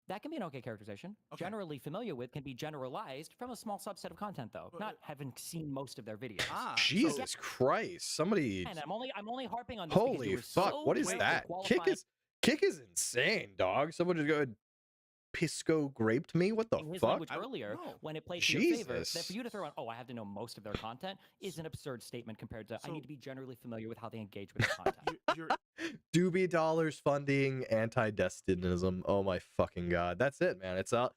[SPEAKER 7] That can be an okay characterization. Okay. Generally familiar with can be generalized from a small subset of content, though. Not having seen most of their videos.
[SPEAKER 1] Jesus Christ! Somebody.
[SPEAKER 7] And I'm only harping on this.
[SPEAKER 1] Holy fuck!
[SPEAKER 7] So
[SPEAKER 1] what is that? Kick is insane, dog. Someone just go. Pisco graped me? What the
[SPEAKER 7] his
[SPEAKER 1] fuck?
[SPEAKER 7] Language earlier, when it plays to your favor, that for you to throw on, oh, I have to know most of their content, is an absurd statement compared to I need to be generally familiar with how they engage with the content.
[SPEAKER 1] Doobie dollars funding anti-destinism. Oh my fucking god. That's it, man. It's all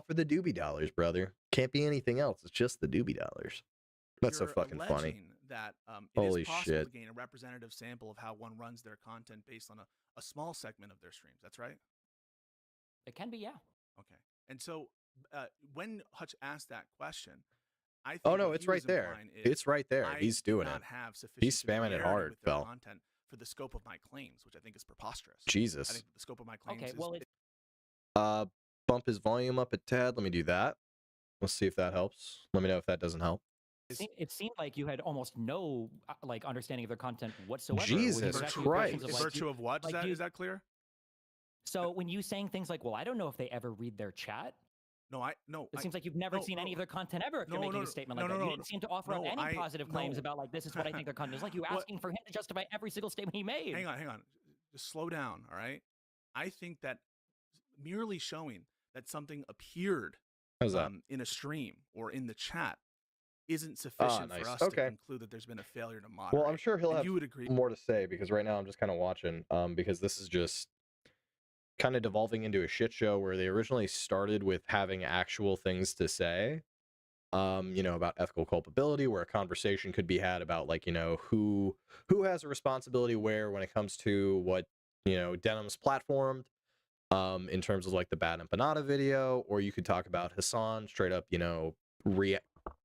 [SPEAKER 1] for the doobie dollars, brother. Can't be anything else. It's just the doobie dollars. That's so fucking funny.
[SPEAKER 5] That
[SPEAKER 1] holy
[SPEAKER 5] it is possible
[SPEAKER 1] shit.
[SPEAKER 5] to gain a representative sample of how one runs their content based on a small segment of their streams. That's right?
[SPEAKER 7] It can be, yeah.
[SPEAKER 5] Okay. And so when Hutch asked that question, I think
[SPEAKER 1] oh no, it's right there. It's right there. He's doing it. He's spamming it hard, Phil.
[SPEAKER 5] Content for the scope of my claims, which I think is preposterous.
[SPEAKER 1] Jesus.
[SPEAKER 5] I think the scope of my claims is...
[SPEAKER 1] Well, bump his volume up a tad. Let me do that. Let's see if that helps. Let me know if that doesn't help.
[SPEAKER 7] It seemed like you had almost no understanding of their content whatsoever.
[SPEAKER 1] Jesus Christ.
[SPEAKER 5] In virtue of what? Is that clear?
[SPEAKER 7] So when you saying things like, well, I don't know if they ever read their chat.
[SPEAKER 5] No.
[SPEAKER 7] It seems like you've never seen any of their content ever if you're making a statement like that. You didn't seem to offer up any positive claims about, like, this is what I think their content is. Like you asking for him to justify every single statement he made.
[SPEAKER 5] Hang on. Just slow down, all right? I think that merely showing that something appeared in a stream or in the chat isn't sufficient for us to conclude that there's been a failure to moderate.
[SPEAKER 1] Well, I'm sure he'll have
[SPEAKER 5] you would agree.
[SPEAKER 1] more to say, because right now I'm just kind of watching because this is just kind of devolving into a shit show where they originally started with having actual things to say, about ethical culpability, where a conversation could be had about, like, who has a responsibility where when it comes to what, Denim's platformed, in terms of like the Bad Empanada video, or you could talk about Hassan straight up,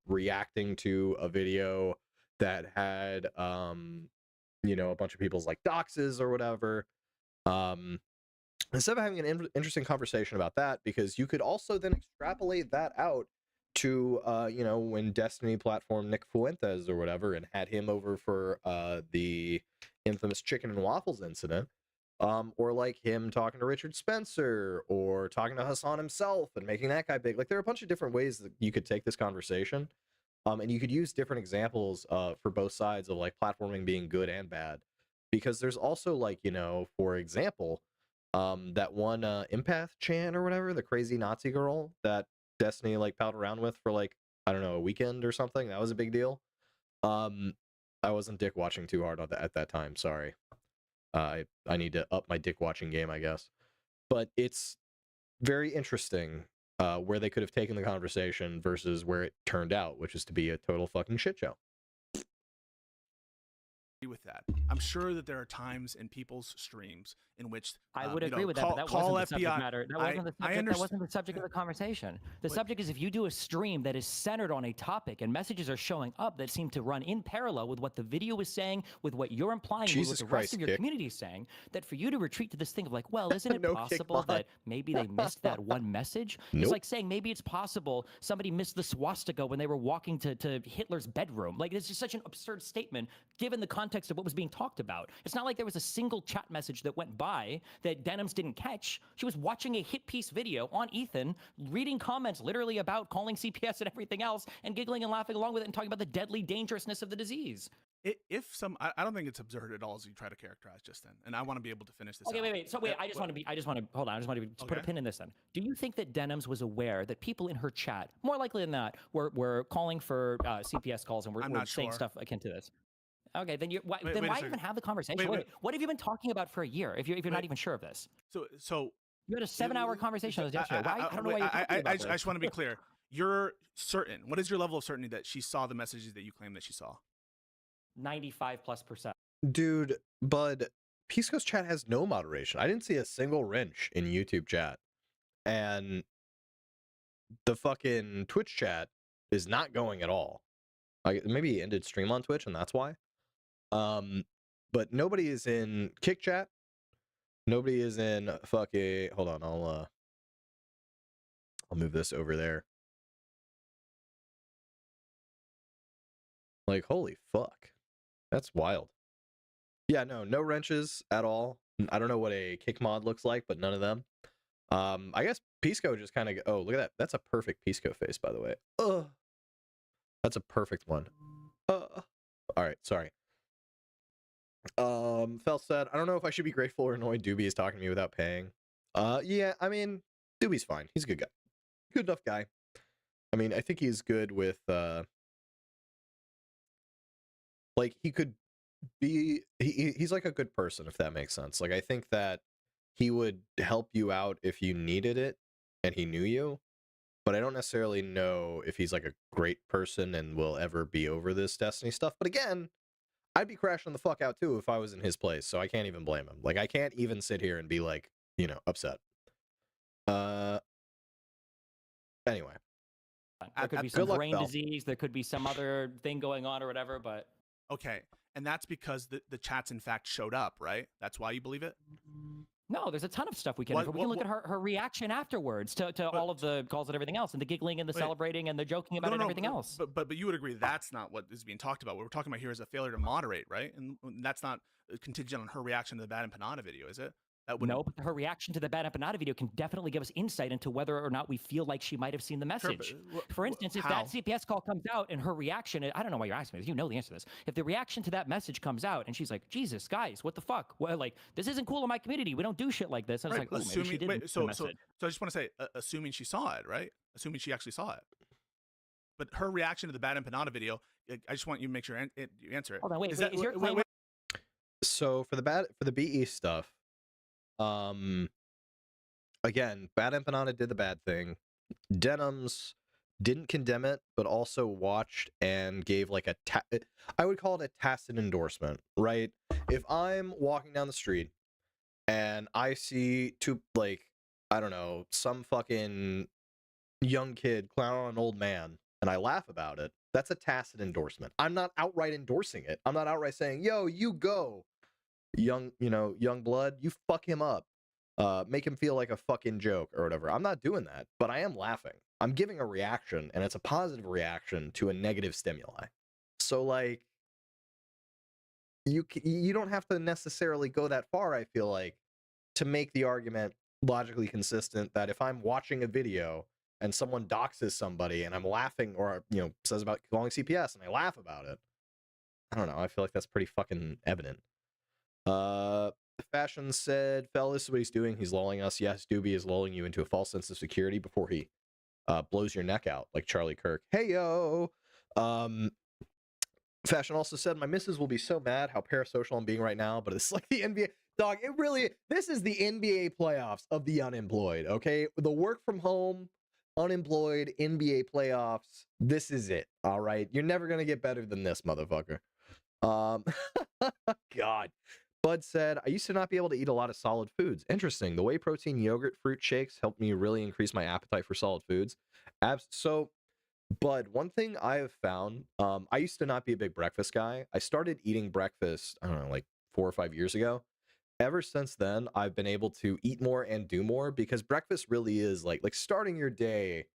[SPEAKER 1] reacting to a video that had, a bunch of people's like doxes or whatever. Instead of having an interesting conversation about that, because you could also then extrapolate that out to, when Destiny platformed Nick Fuentes or whatever and had him over for the infamous chicken and waffles incident, or like him talking to Richard Spencer or talking to Hassan himself and making that guy big. Like, there are a bunch of different ways that you could take this conversation, and you could use different examples for both sides of like platforming being good and bad, because there's also, like, for example, that one Empath Chan or whatever, the crazy Nazi girl that Destiny like palled around with for like, I don't know, a weekend or something. That was a big deal. I wasn't dick watching too hard at that time. Sorry. I need to up my dick watching game, I guess. But it's very interesting where they could have taken the conversation versus where it turned out, which is to be a total fucking shit show.
[SPEAKER 5] with that. I'm sure that there are times in people's streams in which
[SPEAKER 7] I would agree with
[SPEAKER 5] call,
[SPEAKER 7] that, but that
[SPEAKER 5] call
[SPEAKER 7] wasn't the subject
[SPEAKER 5] FBI.
[SPEAKER 7] matter. That wasn't the subject. That wasn't the subject of the conversation. The subject is if you do a stream that is centered on a topic and messages are showing up that seem to run in parallel with what the video is saying, with what you're implying, with what the rest of your community is saying, that for you to retreat to this thing of like, well, isn't it possible that maybe they missed that one message? It's like saying maybe it's possible somebody missed the swastika when they were walking to Hitler's bedroom. Like, it's just such an absurd statement given the context of what was being talked about. It's not like there was a single chat message that went by that Denims didn't catch. She was watching a hit piece video on Ethan, reading comments literally about calling CPS and everything else, and giggling and laughing along with it and talking about the deadly dangerousness of the disease.
[SPEAKER 5] If some, I don't think it's absurd at all as you try to characterize just then, and I want to be able to finish this.
[SPEAKER 7] Okay, wait. So wait, I just want to hold on. I just want to put a pin in this then. Do you think that Denims was aware that people in her chat, more likely than not, were calling for CPS calls and were saying stuff akin to this? Okay, then why even have the conversation? What have you been talking about for a year if you're not even sure of this?
[SPEAKER 5] So
[SPEAKER 7] you had a 7-hour conversation with us yesterday. I don't know why you're talking about this.
[SPEAKER 5] I just want to be clear. You're certain. What is your level of certainty that she saw the messages that you claim that she saw?
[SPEAKER 7] 95+%.
[SPEAKER 1] Dude, Bud, Pisco's chat has no moderation. I didn't see a single wrench in YouTube chat. And the fucking Twitch chat is not going at all. Maybe he ended stream on Twitch and that's why. But nobody is in Kick chat. Nobody is in fucking, hold on, I'll move this over there. Like, holy fuck. That's wild. Yeah, no wrenches at all. I don't know what a kick mod looks like, but none of them. I guess Pisco just kind of, oh, look at that. That's a perfect Pisco face, by the way. That's a perfect one. All right, sorry. Fel said, I don't know if I should be grateful or annoyed Doobie is talking to me without paying. Yeah, I mean, Doobie's fine. He's a good guy. Good enough guy. I mean, I think he's good with, like, he could be, he's like a good person, if that makes sense. Like, I think that he would help you out if you needed it and he knew you, but I don't necessarily know if he's like a great person and will ever be over this Destiny stuff. But again, I'd be crashing the fuck out too if I was in his place, so I can't even blame him. Like, I can't even sit here and be like, you know, upset. Anyway.
[SPEAKER 7] There could be some brain disease, there could be some other thing going on or whatever, but...
[SPEAKER 5] Okay, and that's because the chats in fact showed up, right? That's why you believe it?
[SPEAKER 7] No, there's a ton of stuff we can look at her reaction afterwards to all of the calls and everything else, and the giggling and the celebrating and the joking about it and everything else.
[SPEAKER 5] But you would agree that's not what is being talked about. What we're talking about here is a failure to moderate, right? And that's not contingent on her reaction to the Bad Empanada video, is it?
[SPEAKER 7] No, but her reaction to the Bad Empanada video can definitely give us insight into whether or not we feel like she might have seen the message. For instance, if that CPS call comes out and her reaction, I don't know why you're asking me this, you know the answer to this. If the reaction to that message comes out and she's like, Jesus, guys, what the fuck? Well, like, this isn't cool in my community. We don't do shit like this. And it's like, maybe she didn't
[SPEAKER 5] so I just want to say, assuming she saw it, right? Assuming she actually saw it. But her reaction to the Bad Empanada video, I just want you to make sure you answer it.
[SPEAKER 7] Hold on, wait.
[SPEAKER 1] So for the BE stuff, again, Bad Empanada did the bad thing. Denims didn't condemn it, but also watched and gave like I would call it a tacit endorsement, right? If I'm walking down the street and I see I don't know, some fucking young kid clown on an old man and I laugh about it, that's a tacit endorsement. I'm not outright endorsing it. I'm not outright saying, yo, you go. Young blood, you fuck him up, make him feel like a fucking joke or whatever. I'm not doing that, but I am laughing. I'm giving a reaction, and it's a positive reaction to a negative stimuli. So like, you don't have to necessarily go that far, I feel like, to make the argument logically consistent that if I'm watching a video and someone doxes somebody and I'm laughing, or says about calling CPS and I laugh about it, I don't know, I feel like that's pretty fucking evident. Fashion said, Fel, this is what he's doing. He's lulling us. Yes, Doobie is lulling you into a false sense of security before he blows your neck out like Charlie Kirk. Hey, yo! Fashion also said, my missus will be so mad how parasocial I'm being right now, but it's like the NBA. Dog, this is the NBA playoffs of the unemployed, okay? The work from home, unemployed, NBA playoffs, this is it, all right? You're never going to get better than this, motherfucker. God. Bud said, I used to not be able to eat a lot of solid foods. Interesting. The whey protein yogurt fruit shakes helped me really increase my appetite for solid foods. So, Bud, one thing I have found, I used to not be a big breakfast guy. I started eating breakfast, I don't know, like 4 or 5 years ago. Ever since then, I've been able to eat more and do more because breakfast really is like starting your day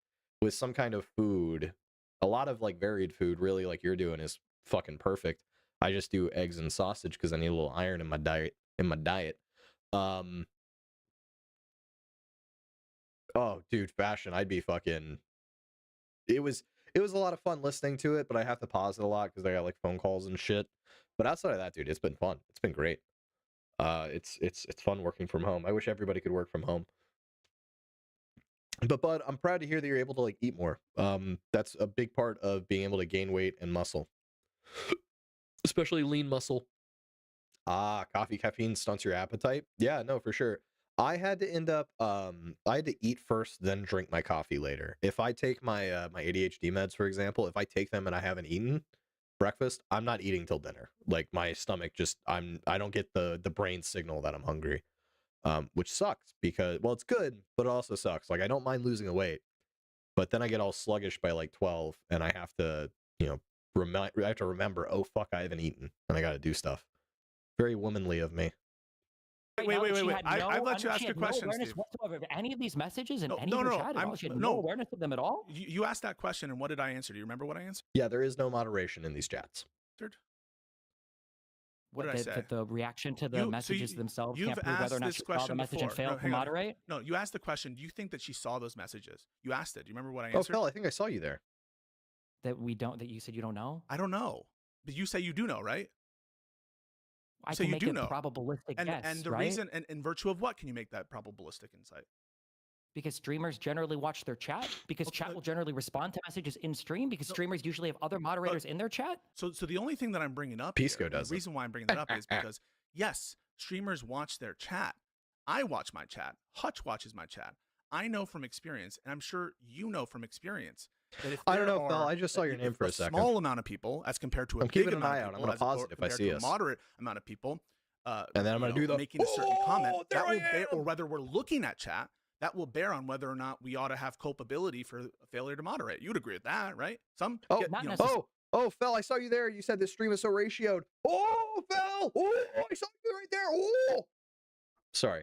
[SPEAKER 1] with some kind of food. A lot of like varied food, really, like you're doing, is fucking perfect. I just do eggs and sausage because I need a little iron in my diet. Um, oh, dude, fashion. I'd be fucking. It was a lot of fun listening to it, but I have to pause it a lot because I got like phone calls and shit. But outside of that, dude, it's been fun. It's been great. It's fun working from home. I wish everybody could work from home. But Bud, I'm proud to hear that you're able to like eat more. That's a big part of being able to gain weight and muscle, especially lean muscle. Coffee caffeine stunts your appetite. Yeah, no, for sure. I had to end up I had to eat first, then drink my coffee later. If I take my my ADHD meds, for example, if I take them and I haven't eaten breakfast, I'm not eating till dinner. Like my stomach just I don't get the brain signal that I'm hungry. Which sucks because, well, it's good, but it also sucks. Like I don't mind losing the weight, but then I get all sluggish by like 12 and I have to, I have to remember, oh fuck, I haven't eaten and I got to do stuff. Very womanly of me.
[SPEAKER 5] Wait.
[SPEAKER 7] I've
[SPEAKER 5] I've let you ask your question,
[SPEAKER 7] awareness
[SPEAKER 5] Steve.
[SPEAKER 7] whatsoever of any of these messages and
[SPEAKER 5] No,
[SPEAKER 7] any
[SPEAKER 5] no,
[SPEAKER 7] of your
[SPEAKER 5] no,
[SPEAKER 7] chat at
[SPEAKER 5] I'm-
[SPEAKER 7] all. She had
[SPEAKER 5] no.
[SPEAKER 7] no awareness of them at all.
[SPEAKER 5] You asked that question, and what did I answer? Do you remember what I answered?
[SPEAKER 1] Yeah, there is no moderation in these chats.
[SPEAKER 5] What did I say?
[SPEAKER 7] The reaction to the messages themselves
[SPEAKER 5] you've
[SPEAKER 7] can't prove whether or
[SPEAKER 5] asked
[SPEAKER 7] not
[SPEAKER 5] this
[SPEAKER 7] she saw the
[SPEAKER 5] question
[SPEAKER 7] message
[SPEAKER 5] before.
[SPEAKER 7] and failed
[SPEAKER 5] No,
[SPEAKER 7] to
[SPEAKER 5] hang on.
[SPEAKER 7] moderate.
[SPEAKER 5] No, you asked the question. Do you think that she saw those messages? You asked it. Do you remember what I
[SPEAKER 1] Oh,
[SPEAKER 5] answered?
[SPEAKER 1] Phil, I think I saw you there.
[SPEAKER 7] That you said you don't know.
[SPEAKER 5] I don't know, but you say you do know, right?
[SPEAKER 7] I
[SPEAKER 5] So
[SPEAKER 7] can
[SPEAKER 5] you
[SPEAKER 7] make
[SPEAKER 5] do
[SPEAKER 7] a
[SPEAKER 5] know.
[SPEAKER 7] probabilistic guess,
[SPEAKER 5] And the
[SPEAKER 7] right?
[SPEAKER 5] reason, and in virtue of what can you make that probabilistic insight?
[SPEAKER 7] Because streamers generally watch their chat. Because
[SPEAKER 5] Okay,
[SPEAKER 7] chat will generally respond to messages in stream. Because streamers usually have other moderators in their chat.
[SPEAKER 5] So the only thing that I'm bringing up
[SPEAKER 1] Pisco
[SPEAKER 5] here,
[SPEAKER 1] does
[SPEAKER 5] the
[SPEAKER 1] it.
[SPEAKER 5] reason why I'm bringing that up is because yes, streamers watch their chat. I watch my chat. Hutch watches my chat. I know from experience, and I'm sure you know from experience, that if
[SPEAKER 1] I don't
[SPEAKER 5] there
[SPEAKER 1] know, Phil.
[SPEAKER 5] are
[SPEAKER 1] I just saw your name for a second.
[SPEAKER 5] small amount of people, as compared to a
[SPEAKER 1] I'm
[SPEAKER 5] big
[SPEAKER 1] keeping an
[SPEAKER 5] amount
[SPEAKER 1] eye
[SPEAKER 5] of
[SPEAKER 1] out. I'm
[SPEAKER 5] people,
[SPEAKER 1] gonna pause it if I
[SPEAKER 5] compared
[SPEAKER 1] see
[SPEAKER 5] to a
[SPEAKER 1] us.
[SPEAKER 5] moderate amount of people,
[SPEAKER 1] And then I'm gonna do the
[SPEAKER 5] making a certain comment
[SPEAKER 1] there
[SPEAKER 5] that will
[SPEAKER 1] I
[SPEAKER 5] bear,
[SPEAKER 1] am!
[SPEAKER 5] or whether we're looking at chat, that will bear on whether or not we ought to have culpability for a failure to moderate. You'd agree with that, right? Some
[SPEAKER 1] Oh,
[SPEAKER 5] get,
[SPEAKER 7] not
[SPEAKER 5] you know,
[SPEAKER 7] necessarily.
[SPEAKER 1] Oh, Phil, I saw you there. You said this stream is so ratioed. Oh, Phil! Oh, I saw you right there. Oh! Sorry.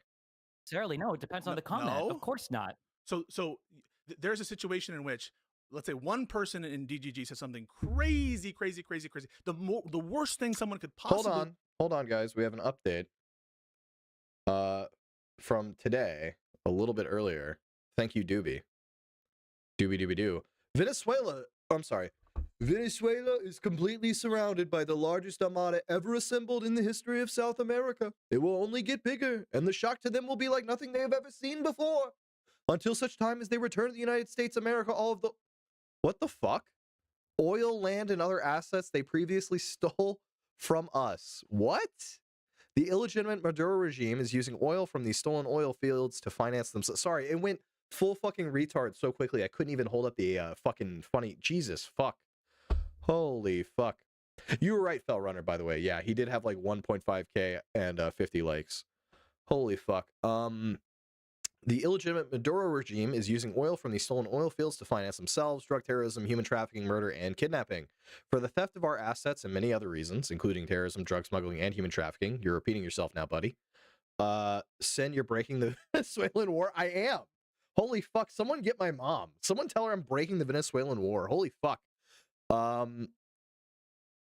[SPEAKER 7] Necessarily, no. It depends on the comment.
[SPEAKER 5] no.
[SPEAKER 7] Of course not.
[SPEAKER 5] So there's a situation in which, let's say, one person in DGG says something crazy. The worst thing someone could possibly.
[SPEAKER 1] Hold on, guys. We have an update. From today, a little bit earlier. Thank you, Doobie. Doobie. Venezuela is completely surrounded by the largest armada ever assembled in the history of South America. It will only get bigger, and the shock to them will be like nothing they have ever seen before. Until such time as they return to the United States of America, all of the... What the fuck? Oil, land, and other assets they previously stole from us. What? The illegitimate Maduro regime is using oil from these stolen oil fields to finance themselves. Sorry, it went full fucking retard so quickly I couldn't even hold up the fucking funny... Jesus, fuck. Holy fuck. You were right, Fell Runner, by the way. Yeah, he did have like 1.5k and 50 likes. Holy fuck. The illegitimate Maduro regime is using oil from these stolen oil fields to finance themselves, drug terrorism, human trafficking, murder, and kidnapping. For the theft of our assets and many other reasons, including terrorism, drug smuggling, and human trafficking, you're repeating yourself now, buddy. Sen, you're breaking the Venezuelan war. I am. Holy fuck. Someone get my mom. Someone tell her I'm breaking the Venezuelan war. Holy fuck.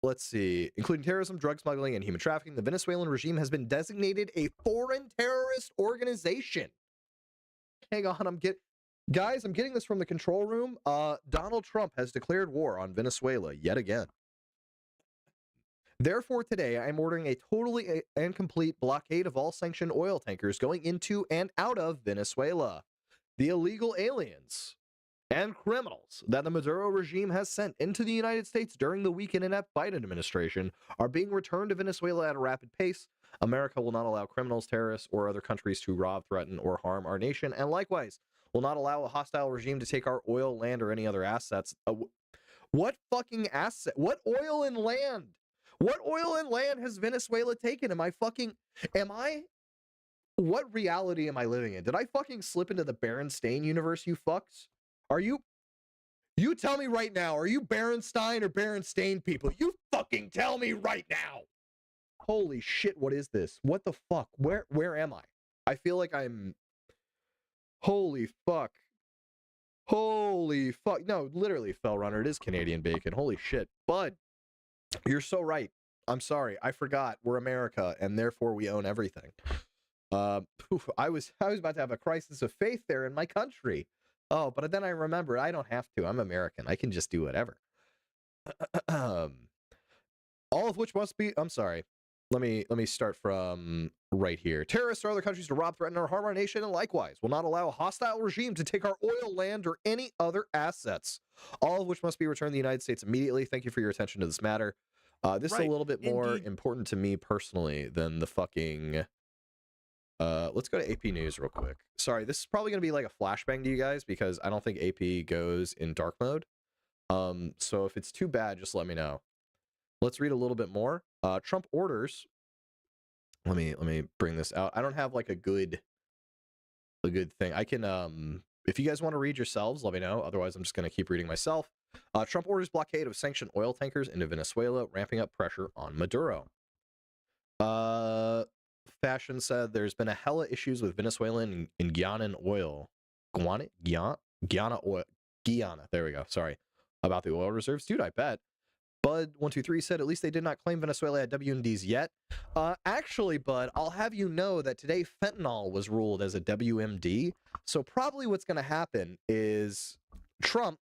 [SPEAKER 1] Let's see. Including terrorism, drug smuggling, and human trafficking, the Venezuelan regime has been designated a foreign terrorist organization. Hang on, I'm getting this from the control room. Donald Trump has declared war on Venezuela yet again. Therefore, today, I'm ordering a totally and complete blockade of all sanctioned oil tankers going into and out of Venezuela. The illegal aliens and criminals that the Maduro regime has sent into the United States during the weak and inept Biden administration are being returned to Venezuela at a rapid pace. America will not allow criminals, terrorists, or other countries to rob, threaten, or harm our nation, and likewise will not allow a hostile regime to take our oil, land, or any other assets. What fucking asset? What oil and land? What oil and land has Venezuela taken? What reality am I living in? Did I fucking slip into the Berenstain universe, you fucks? You tell me right now, are you Berenstein or Berenstain people? You fucking tell me right now. Holy shit, what is this? What the fuck? Where am I? I feel like I'm... Holy fuck. Holy fuck. No, literally, Fellrunner, it is Canadian bacon. Holy shit. Bud, you're so right. I'm sorry. I forgot. We're America, and therefore we own everything. I was about to have a crisis of faith there in my country. Oh, but then I remembered I don't have to. I'm American. I can just do whatever. All of which must be... I'm sorry. Let me start from right here. Terrorists or other countries to rob, threaten, or harm our nation, and likewise will not allow a hostile regime to take our oil, land, or any other assets. All of which must be returned to the United States immediately. Thank you for your attention to this matter. This is a little bit more important to me personally than the fucking... let's go to AP News real quick. Sorry, this is probably going to be like a flashbang to you guys because I don't think AP goes in dark mode. So if it's too bad, just let me know. Let's read a little bit more. Trump orders. Let me bring this out. I don't have like a good thing. I can if you guys want to read yourselves, let me know. Otherwise, I'm just going to keep reading myself. Trump orders blockade of sanctioned oil tankers into Venezuela, ramping up pressure on Maduro. Fashion said there's been a hella issues with Venezuelan and Guianan oil. Guyana oil. Guyana. There we go. Sorry about the oil reserves, dude. I bet. Bud123 said, at least they did not claim Venezuela had WMDs yet. Actually, Bud, I'll have you know that today fentanyl was ruled as a WMD. So probably what's going to happen is Trump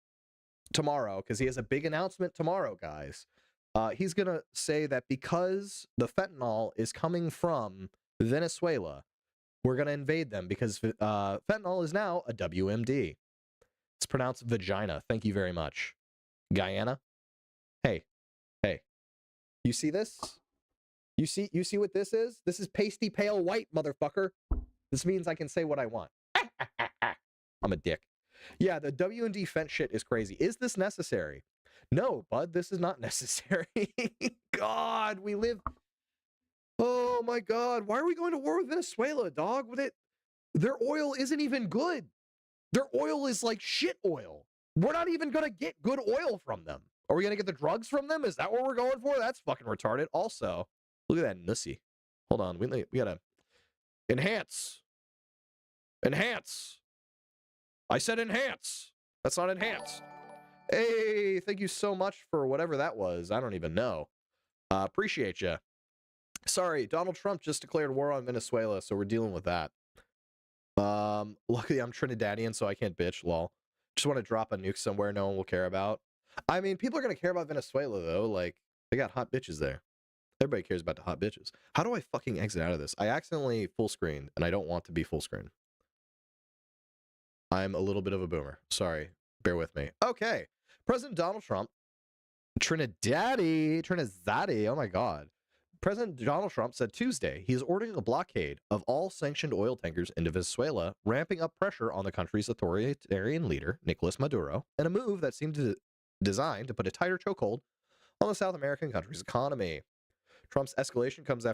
[SPEAKER 1] tomorrow, because he has a big announcement tomorrow, guys. He's going to say that because the fentanyl is coming from Venezuela, we're going to invade them because fentanyl is now a WMD. It's pronounced vagina. Thank you very much. Guyana. Hey, you see this? You see what this is? This is pasty pale white, motherfucker. This means I can say what I want. I'm a dick. Yeah, the WMD fent shit is crazy. Is this necessary? No, bud, this is not necessary. God, we live... Oh my God, why are we going to war with Venezuela, dog? With it, their oil isn't even good. Their oil is like shit oil. We're not even going to get good oil from them. Are we going to get the drugs from them? Is that what we're going for? That's fucking retarded. Also, look at that nussy. Hold on. We got to enhance. Enhance. I said enhance. That's not enhanced. Hey, thank you so much for whatever that was. I don't even know. Appreciate you. Sorry, Donald Trump just declared war on Venezuela, so we're dealing with that. Luckily, I'm Trinidadian, so I can't bitch, lol. Just want to drop a nuke somewhere no one will care about. I mean, people are going to care about Venezuela, though. Like, they got hot bitches there. Everybody cares about the hot bitches. How do I fucking exit out of this? I accidentally full screened, and I don't want to be full screen. I'm a little bit of a boomer. Sorry. Bear with me. Okay. President Donald Trump, Trinidadi, oh my God. President Donald Trump said Tuesday he is ordering a blockade of all sanctioned oil tankers into Venezuela, ramping up pressure on the country's authoritarian leader, Nicolas Maduro, in a move that seemed designed to put a tighter chokehold on the South American country's economy. Trump's escalation comes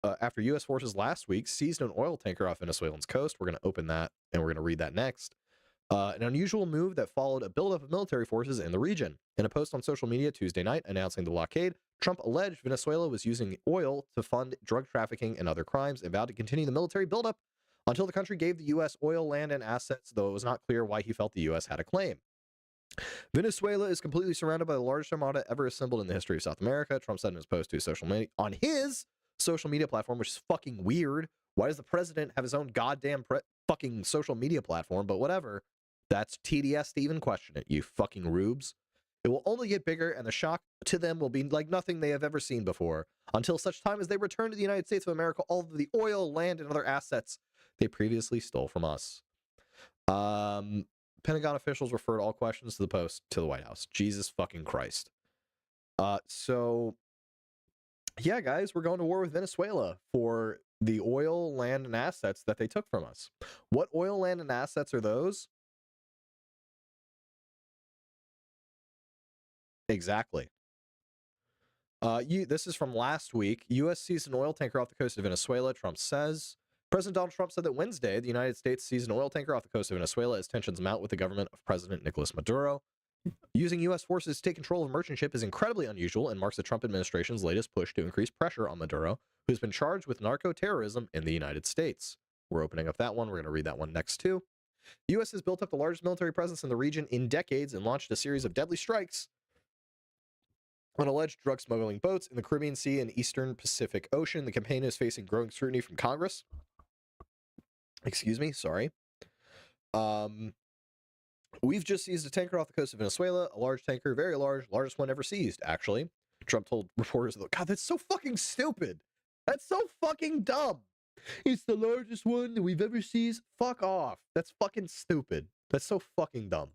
[SPEAKER 1] after U.S. forces last week seized an oil tanker off Venezuelan's coast. We're going to open that, and we're going to read that next. An unusual move that followed a buildup of military forces in the region. In a post on social media Tuesday night announcing the blockade, Trump alleged Venezuela was using oil to fund drug trafficking and other crimes and vowed to continue the military buildup until the country gave the U.S. oil, land, and assets, though it was not clear why he felt the U.S. had a claim. Venezuela is completely surrounded by the largest armada ever assembled in the history of South America, Trump said in his post on his social media platform, which is fucking weird. Why does the president have his own goddamn fucking social media platform? But whatever. That's TDS to even question it, you fucking rubes. It will only get bigger, and the shock to them will be like nothing they have ever seen before, until such time as they return to the United States of America all of the oil, land, and other assets they previously stole from us. Pentagon officials referred all questions to the post to the White House. Jesus fucking Christ. So, yeah, guys, we're going to war with Venezuela for the oil, land, and assets that they took from us. What oil, land, and assets are those? Exactly. This is from last week. U.S. seized an oil tanker off the coast of Venezuela, Trump says. President Donald Trump said that Wednesday, the United States seized an oil tanker off the coast of Venezuela as tensions mount with the government of President Nicolas Maduro. Using U.S. forces to take control of a merchant ship is incredibly unusual and marks the Trump administration's latest push to increase pressure on Maduro, who's been charged with narco-terrorism in the United States. We're opening up that one. We're going to read that one next, too. The U.S. has built up the largest military presence in the region in decades and launched a series of deadly strikes on alleged drug smuggling boats in the Caribbean Sea and Eastern Pacific Ocean. The campaign is facing growing scrutiny from Congress. Excuse me, sorry. We've just seized a tanker off the coast of Venezuela, a large tanker, very large, largest one ever seized, actually. Trump told reporters, God, that's so fucking stupid. That's so fucking dumb. It's the largest one that we've ever seized. Fuck off. That's fucking stupid. That's so fucking dumb.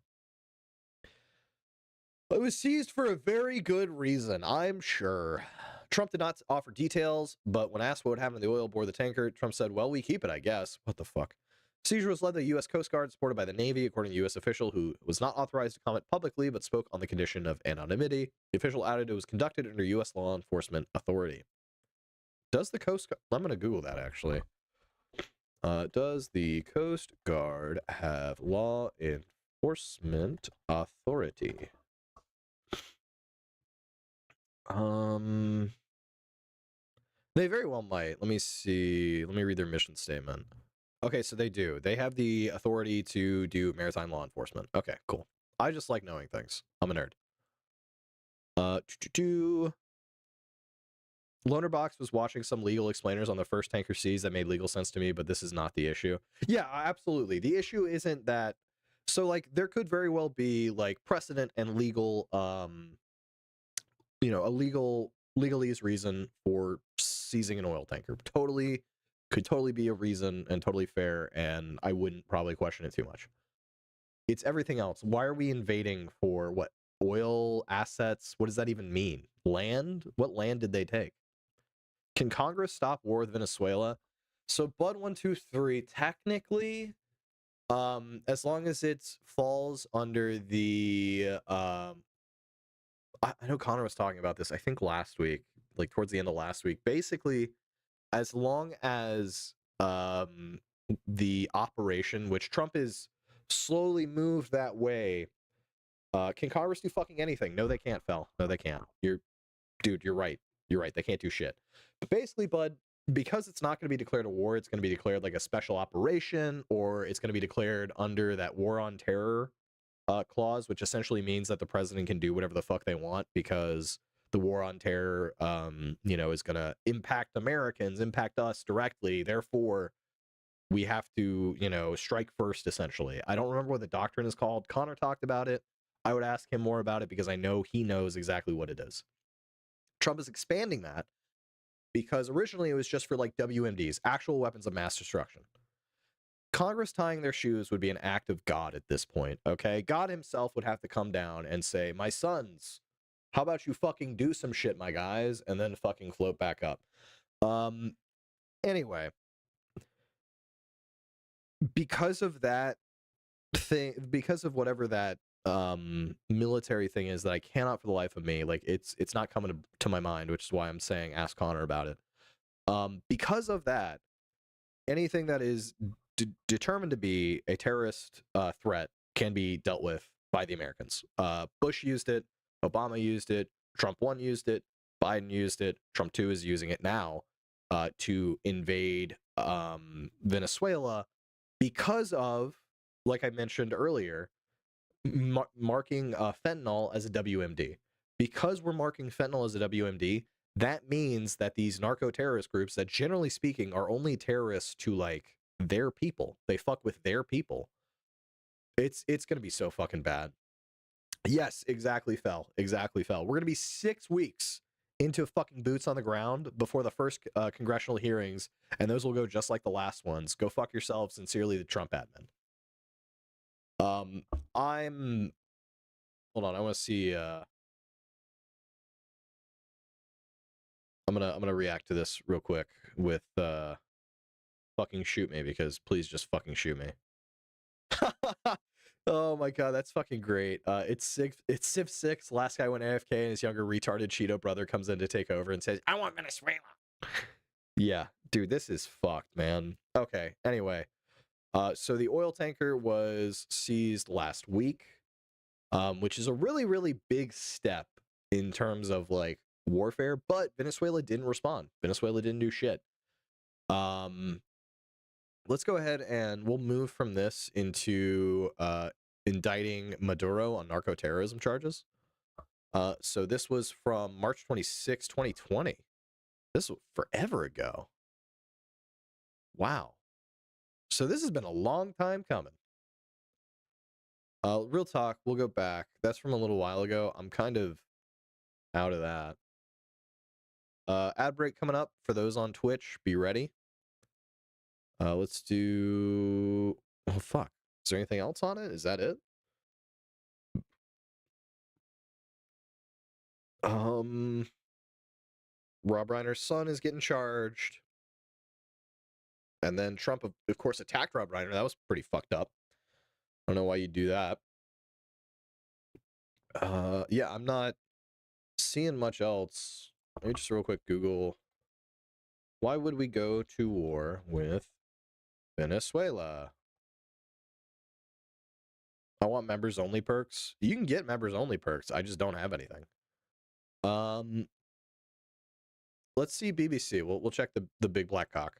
[SPEAKER 1] It was seized for a very good reason, I'm sure. Trump did not offer details, but when asked what would happen to the oil aboard the tanker, Trump said, well, we keep it, I guess. What the fuck? Seizure was led by the U.S. Coast Guard, supported by the Navy, according to a U.S. official who was not authorized to comment publicly, but spoke on the condition of anonymity. The official added it was conducted under U.S. law enforcement authority. Does the Coast Guard... I'm going to Google that, actually. Does the Coast Guard have law enforcement authority? They very well might. Let me see. Let me read their mission statement. Okay, so they do. They have the authority to do maritime law enforcement. Okay, cool. I just like knowing things. I'm a nerd. Loanerbox was watching some legal explainers on the first tanker seized that made legal sense to me, but this is not the issue. Yeah, absolutely. The issue isn't that... So, like, there could very well be, like, precedent and legal, a legalese reason for seizing an oil tanker. Could totally be a reason and totally fair, and I wouldn't probably question it too much. It's everything else. Why are we invading for what? Oil assets? What does that even mean? Land? What land did they take? Can Congress stop war with Venezuela? So Bud 123, technically, as long as it falls under the I know Connor was talking about this, I think last week, like towards the end of last week. Basically, as long as the operation, which Trump is slowly moved that way, can Congress do fucking anything? No, they can't, Fel. No, they can't. You're right. You're right. They can't do shit. But basically, Bud, because it's not going to be declared a war, it's going to be declared like a special operation, or it's going to be declared under that war on terror clause, which essentially means that the president can do whatever the fuck they want because the war on terror, is going to impact Americans, impact us directly. Therefore, we have to, strike first, essentially. I don't remember what the doctrine is called. Connor talked about it. I would ask him more about it because I know he knows exactly what it is. Trump is expanding that because originally it was just for like WMDs, actual weapons of mass destruction. Congress tying their shoes would be an act of God at this point, okay? God himself would have to come down and say, my sons, how about you fucking do some shit, my guys, and then fucking float back up. Anyway, because of that thing, because of whatever that military thing is that I cannot for the life of me, like it's not coming to my mind, which is why I'm saying ask Connor about it. Because of that, anything that is determined to be a terrorist threat can be dealt with by the Americans. Bush used it, Obama used it, Trump 1 used it, Biden used it, Trump 2 is using it now to invade Venezuela because of, like I mentioned earlier, marking fentanyl as a WMD. Because we're marking fentanyl as a WMD, that means that these narco-terrorist groups that generally speaking are only terrorists to like their people. They fuck with their people. It's going to be so fucking bad. Yes, exactly, Fel. Exactly, Fel. We're going to be 6 weeks into fucking boots on the ground before the first congressional hearings, and those will go just like the last ones. Go fuck yourself. Sincerely, the Trump admin. Hold on, I want to see I'm gonna react to this real quick with fucking shoot me, because please just fucking shoot me. Oh my god, that's fucking great. It's Civ 6. Last guy went AFK, and his younger retarded Cheeto brother comes in to take over and says, "I want Venezuela." Yeah, dude, this is fucked, man. Okay, anyway, so the oil tanker was seized last week, which is a really, really big step in terms of like warfare. But Venezuela didn't respond. Venezuela didn't do shit. Let's go ahead and we'll move from this into indicting Maduro on narco-terrorism charges. So this was from March 26, 2020. This was forever ago. Wow. So this has been a long time coming. Real talk, we'll go back. That's from a little while ago. I'm kind of out of that. Ad break coming up for those on Twitch. Be ready. Let's do... Oh, fuck. Is there anything else on it? Is that it? Rob Reiner's son is getting charged. And then Trump, of course, attacked Rob Reiner. That was pretty fucked up. I don't know why you'd do that. Yeah, I'm not seeing much else. Let me just real quick Google. Why would we go to war with Venezuela? I want members only perks. You can get members only perks. I just don't have anything. Let's see BBC. We'll check the big black cock.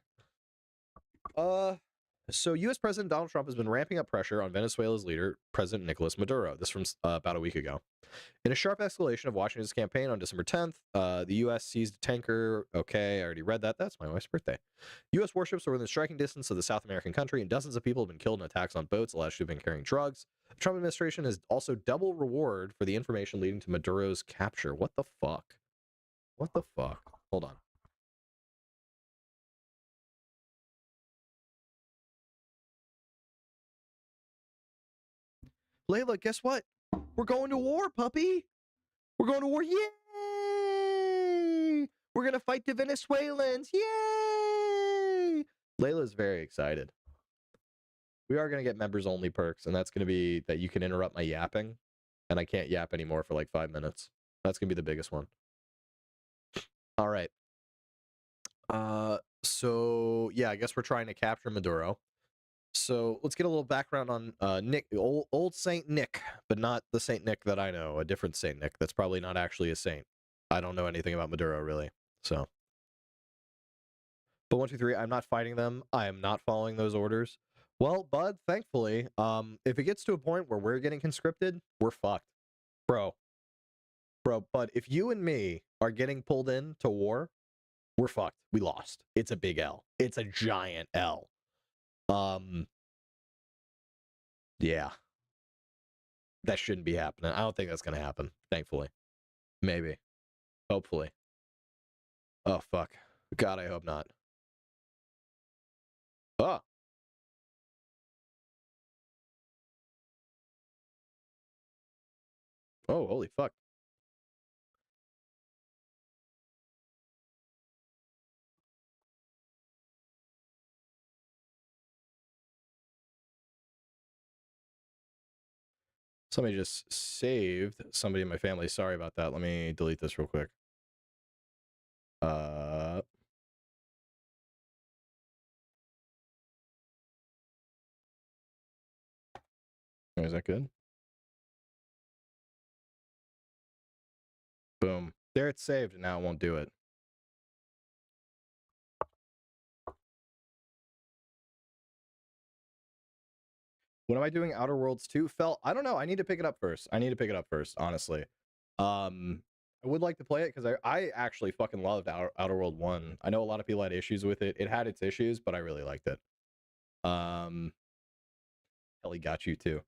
[SPEAKER 1] So U.S. President Donald Trump has been ramping up pressure on Venezuela's leader, President Nicolas Maduro. This from about a week ago. In a sharp escalation of Washington's campaign on December 10th, the U.S. seized a tanker. Okay, I already read that. That's my wife's birthday. U.S. warships were within striking distance of the South American country, and dozens of people have been killed in attacks on boats alleged to have been carrying drugs. The Trump administration has also double reward for the information leading to Maduro's capture. What the fuck? What the fuck? Hold on. Layla, guess what? We're going to war, puppy. We're going to war. Yay! We're going to fight the Venezuelans. Yay! Layla's very excited. We are going to get members only perks, and that's going to be that you can interrupt my yapping, and I can't yap anymore for like 5 minutes. That's going to be the biggest one. All right. So yeah, I guess we're trying to capture Maduro. So let's get a little background on Nick, old Saint Nick, but not the Saint Nick that I know, a different Saint Nick that's probably not actually a saint. I don't know anything about Maduro, really. So, but 1, 2, 3, I'm not fighting them. I am not following those orders. Well, bud, thankfully, if it gets to a point where we're getting conscripted, we're fucked. Bro, but if you and me are getting pulled into war, we're fucked. We lost. It's a big L. It's a giant L. Yeah. That shouldn't be happening. I don't think that's gonna happen, thankfully. Maybe. Hopefully. Oh, fuck. God, I hope not. Oh. Oh, holy fuck. Somebody just saved somebody in my family. Sorry about that. Let me delete this real quick. Is that good? Boom. There, it's saved, and now it won't do it. When am I doing Outer Worlds 2? Fel, I don't know. I need to pick it up first. Honestly. I would like to play it because I actually fucking loved Outer World 1. I know a lot of people had issues with it. It had its issues, but I really liked it. Kelly got you too.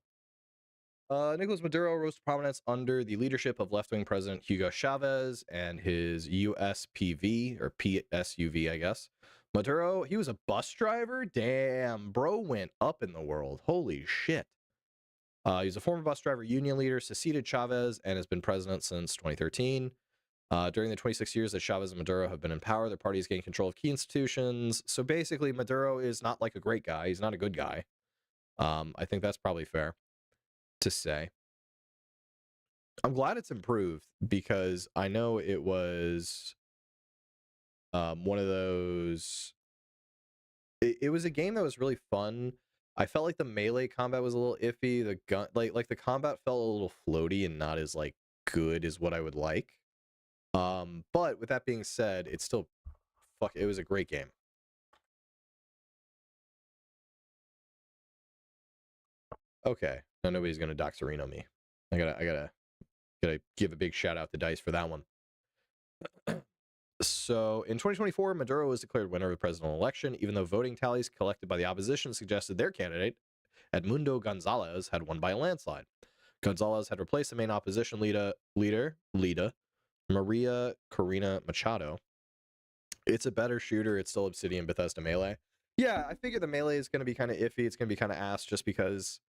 [SPEAKER 1] Nicolas Maduro rose to prominence under the leadership of left-wing President Hugo Chavez and his USPV, or PSUV, I guess. Maduro, he was a bus driver? Damn, bro went up in the world. Holy shit. He's a former bus driver union leader, succeeded Chavez, and has been president since 2013. During the 26 years that Chavez and Maduro have been in power, their parties gained control of key institutions. So basically, Maduro is not like a great guy. He's not a good guy. I think that's probably fair. to say. I'm glad it's improved because I know it was one of those. It was a game that was really fun. I felt like the melee combat was a little iffy. The gun, like the combat felt a little floaty and not as like good as what I would like. But with that being said, it's still it was a great game. Okay, now nobody's gonna Doxarino me. I gotta give a big shout out to Dice for that one. So in 2024, Maduro was declared winner of the presidential election, even though voting tallies collected by the opposition suggested their candidate, Edmundo Gonzalez, had won by a landslide. Gonzalez had replaced the main opposition leader, Maria Corina Machado. It's a better shooter. It's still Obsidian Bethesda Melee. Yeah, I figure the Melee is going to be kind of iffy. It's going to be kind of ass just because,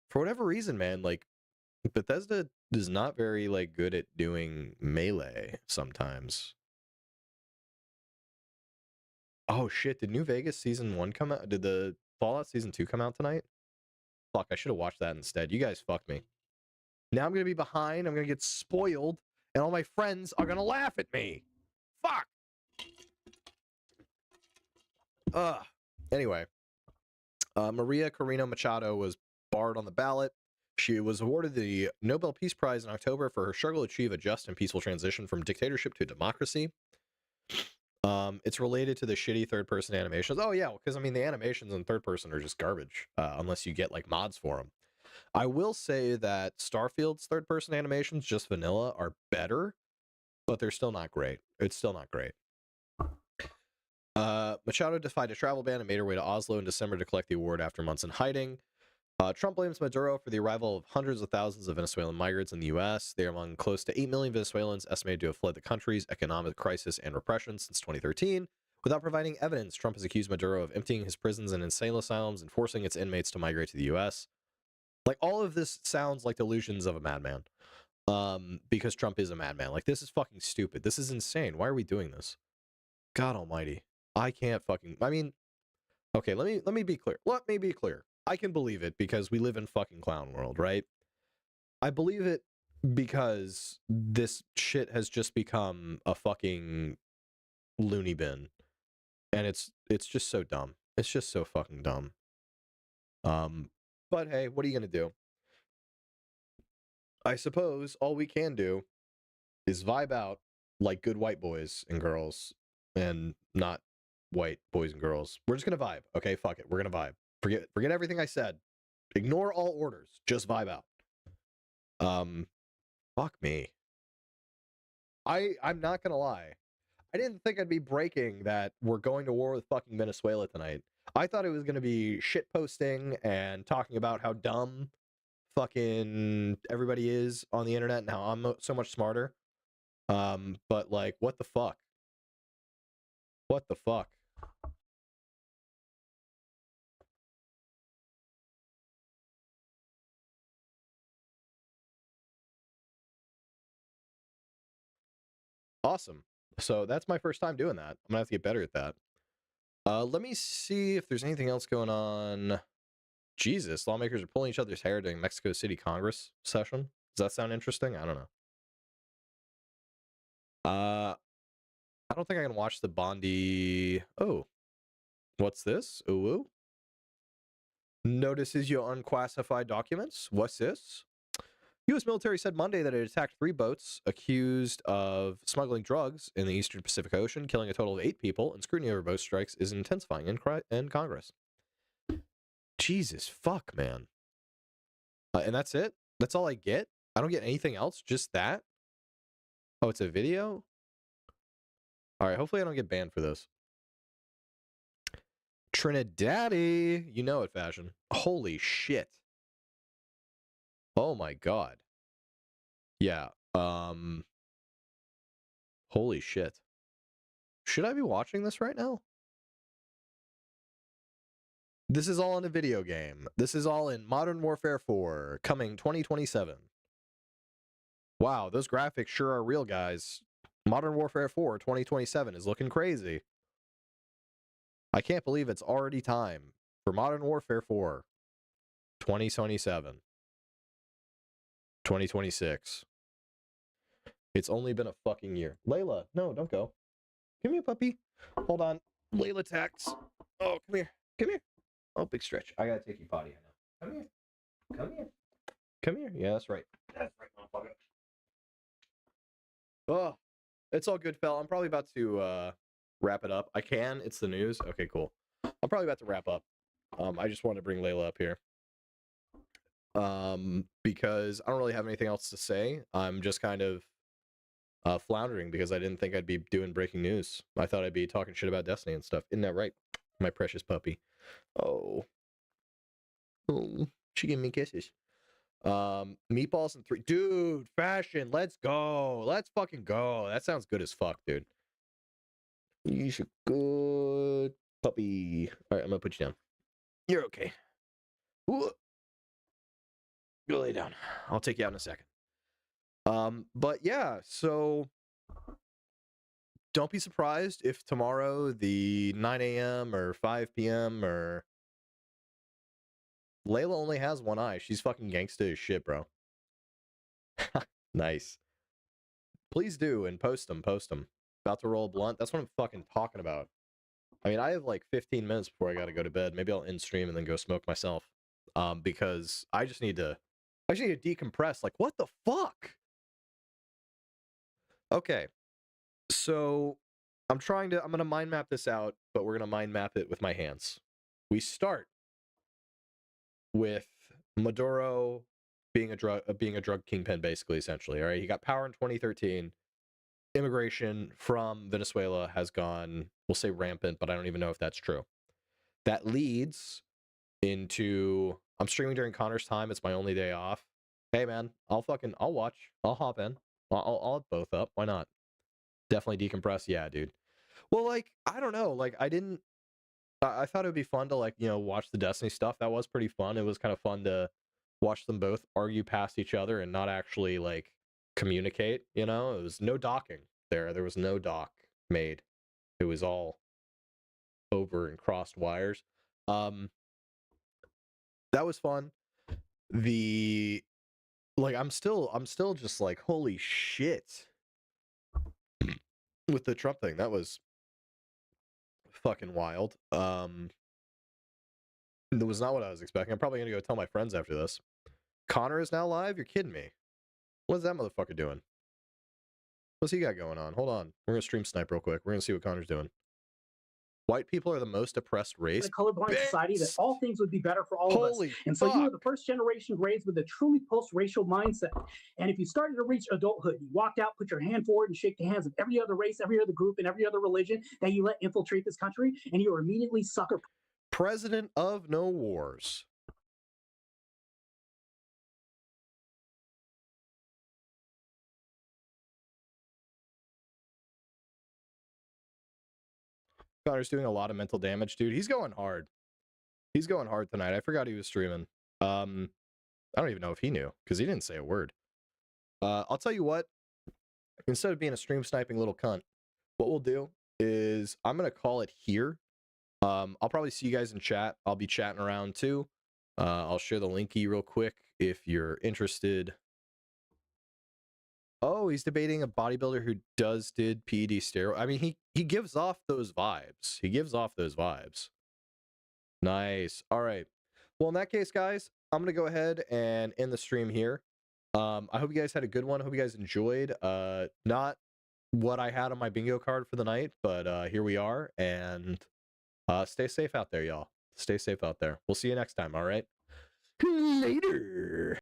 [SPEAKER 1] for whatever reason, man, like, Bethesda is not very, like, good at doing Melee sometimes. Oh, shit. Did New Vegas Season 1 come out? Did the Fallout Season 2 come out tonight? Fuck, I should have watched that instead. You guys fucked me. Now I'm going to be behind. I'm going to get spoiled. And all my friends are going to laugh at me. Fuck. Anyway. Maria Corina Machado was barred on the ballot. She was awarded the Nobel Peace Prize in October for her struggle to achieve a just and peaceful transition from dictatorship to democracy. It's related to the shitty third-person animations. Oh, yeah, because, I mean, the animations in third-person are just garbage, unless you get, like, mods for them. I will say that Starfield's third-person animations, just vanilla, are better, but they're still not great. It's still not great. Machado defied a travel ban and made her way to Oslo in December to collect the award after months in hiding. Trump blames Maduro for the arrival of hundreds of thousands of Venezuelan migrants in the U.S. They are among close to 8 million Venezuelans estimated to have fled the country's economic crisis and repression since 2013. Without providing evidence, Trump has accused Maduro of emptying his prisons and insane asylums and forcing its inmates to migrate to the U.S. Like, all of this sounds like delusions of a madman. Because Trump is a madman. Like, this is fucking stupid. This is insane. Why are we doing this? God almighty. I can't fucking... I mean... Okay, let me be clear. Let me be clear. I can believe it because we live in fucking clown world, right? I believe it because this shit has just become a fucking loony bin. And it's just so dumb. It's just so fucking dumb. But hey, what are you gonna do? I suppose all we can do is vibe out like good white boys and girls and not white boys and girls. We're just gonna vibe. Okay, fuck it. We're gonna vibe. Forget everything I said. Ignore all orders. Just vibe out. Fuck me. I'm not gonna lie. I didn't think I'd be breaking that we're going to war with fucking Venezuela tonight. I thought it was gonna be shit posting and talking about how dumb fucking everybody is on the internet and how I'm so much smarter. But like, what the fuck? What the fuck? Awesome. So that's my first time doing that. I'm gonna have to get better at that. Let me see if there's anything else going on. Jesus, lawmakers are pulling each other's hair during Mexico City Congress session. Does that sound interesting? I don't know. I don't think I can watch the Bondi. Oh, what's this? Ooh. Notices your unclassified documents. What's this? U.S. military said Monday that it attacked 3 boats accused of smuggling drugs in the Eastern Pacific Ocean, killing a total of 8 people, and scrutiny over boat strikes is intensifying in Congress. Jesus, fuck, man. And that's it? That's all I get? I don't get anything else? Just that? Oh, it's a video? Alright, hopefully I don't get banned for this. Trinidaddy! You know it, fashion. Holy shit. Oh my god. Yeah, holy shit. Should I be watching this right now? This is all in a video game. This is all in Modern Warfare 4, coming 2027. Wow, those graphics sure are real, guys. Modern Warfare 4 2027 is looking crazy. I can't believe it's already time for Modern Warfare 4 2027. 2026. It's only been a fucking year. Layla, no, don't go. Come here, puppy. Hold on. Layla tax. Oh, come here. Come here. Oh, big stretch. I gotta take you potty. I know. Come here. Come here. Come here. Yeah, that's right. That's right, motherfucker. Oh, it's all good, fella. I'm probably about to wrap it up. I can. It's the news. Okay, cool. I'm probably about to wrap up. I just wanted to bring Layla up here. Because I don't really have anything else to say. I'm just kind of floundering because I didn't think I'd be doing breaking news. I thought I'd be talking shit about Destiny and stuff. Isn't that right, my precious puppy? Oh, she gave me kisses. Meatballs and 3, dude. Fashion, let's go. Let's fucking go. That sounds good as fuck, dude. You should good puppy. All right, I'm gonna put you down. You're okay. Ooh. Go lay down. I'll take you out in a second. But yeah, so don't be surprised if tomorrow the 9 a.m. or 5 p.m. or Layla only has one eye. She's fucking gangsta as shit, bro. Nice. Please do, and post them. About to roll a blunt. That's what I'm fucking talking about. I mean, I have like 15 minutes before I gotta go to bed. Maybe I'll end stream and then go smoke myself. Because I just need to decompress. Like, what the fuck? Okay. So I'm gonna mind map this out, but we're gonna mind map it with my hands. We start with Maduro being a drug kingpin, basically, essentially. All right, he got power in 2013. Immigration from Venezuela has gone, we'll say rampant, but I don't even know if that's true. That leads into, I'm streaming during Connor's time. It's my only day off. Hey man, I'll watch. I'll hop in. I'll have both up. Why not? Definitely decompress. Yeah, dude. Well, like, I don't know. Like, I thought it would be fun to, like, watch the Destiny stuff. That was pretty fun. It was kind of fun to watch them both argue past each other and not actually, like, communicate, It was no docking there. There was no dock made. It was all over and crossed wires. That was fun. I'm still just like, holy shit. With the Trump thing, that was fucking wild. That was not what I was expecting. I'm probably gonna go tell my friends after this. Connor is now live? You're kidding me. What's that motherfucker doing? What's he got going on? Hold on. We're gonna stream snipe real quick. We're gonna see what Connor's doing. White people are the most oppressed race.
[SPEAKER 9] In a colorblind society, that all things would be better for all of us. And so you were the first generation raised with a truly post-racial mindset. And if you started to reach adulthood, you walked out, put your hand forward, and shake the hands of every other race, every other group, and every other religion that you let infiltrate this country, and you were immediately sucker.
[SPEAKER 1] President of no wars. Connor's doing a lot of mental damage, dude. He's going hard. He's going hard tonight. I forgot he was streaming. I don't even know if he knew, because he didn't say a word. I'll tell you what. Instead of being a stream sniping little cunt, what we'll do is I'm going to call it here. I'll probably see you guys in chat. I'll be chatting around too. I'll share the linky real quick if you're interested. Oh, he's debating a bodybuilder who did PED steroid. I mean, he gives off those vibes. He gives off those vibes. Nice. All right. Well, in that case, guys, I'm going to go ahead and end the stream here. I hope you guys had a good one. I hope you guys enjoyed. Not what I had on my bingo card for the night, but here we are. And stay safe out there, y'all. Stay safe out there. We'll see you next time, all right? Later.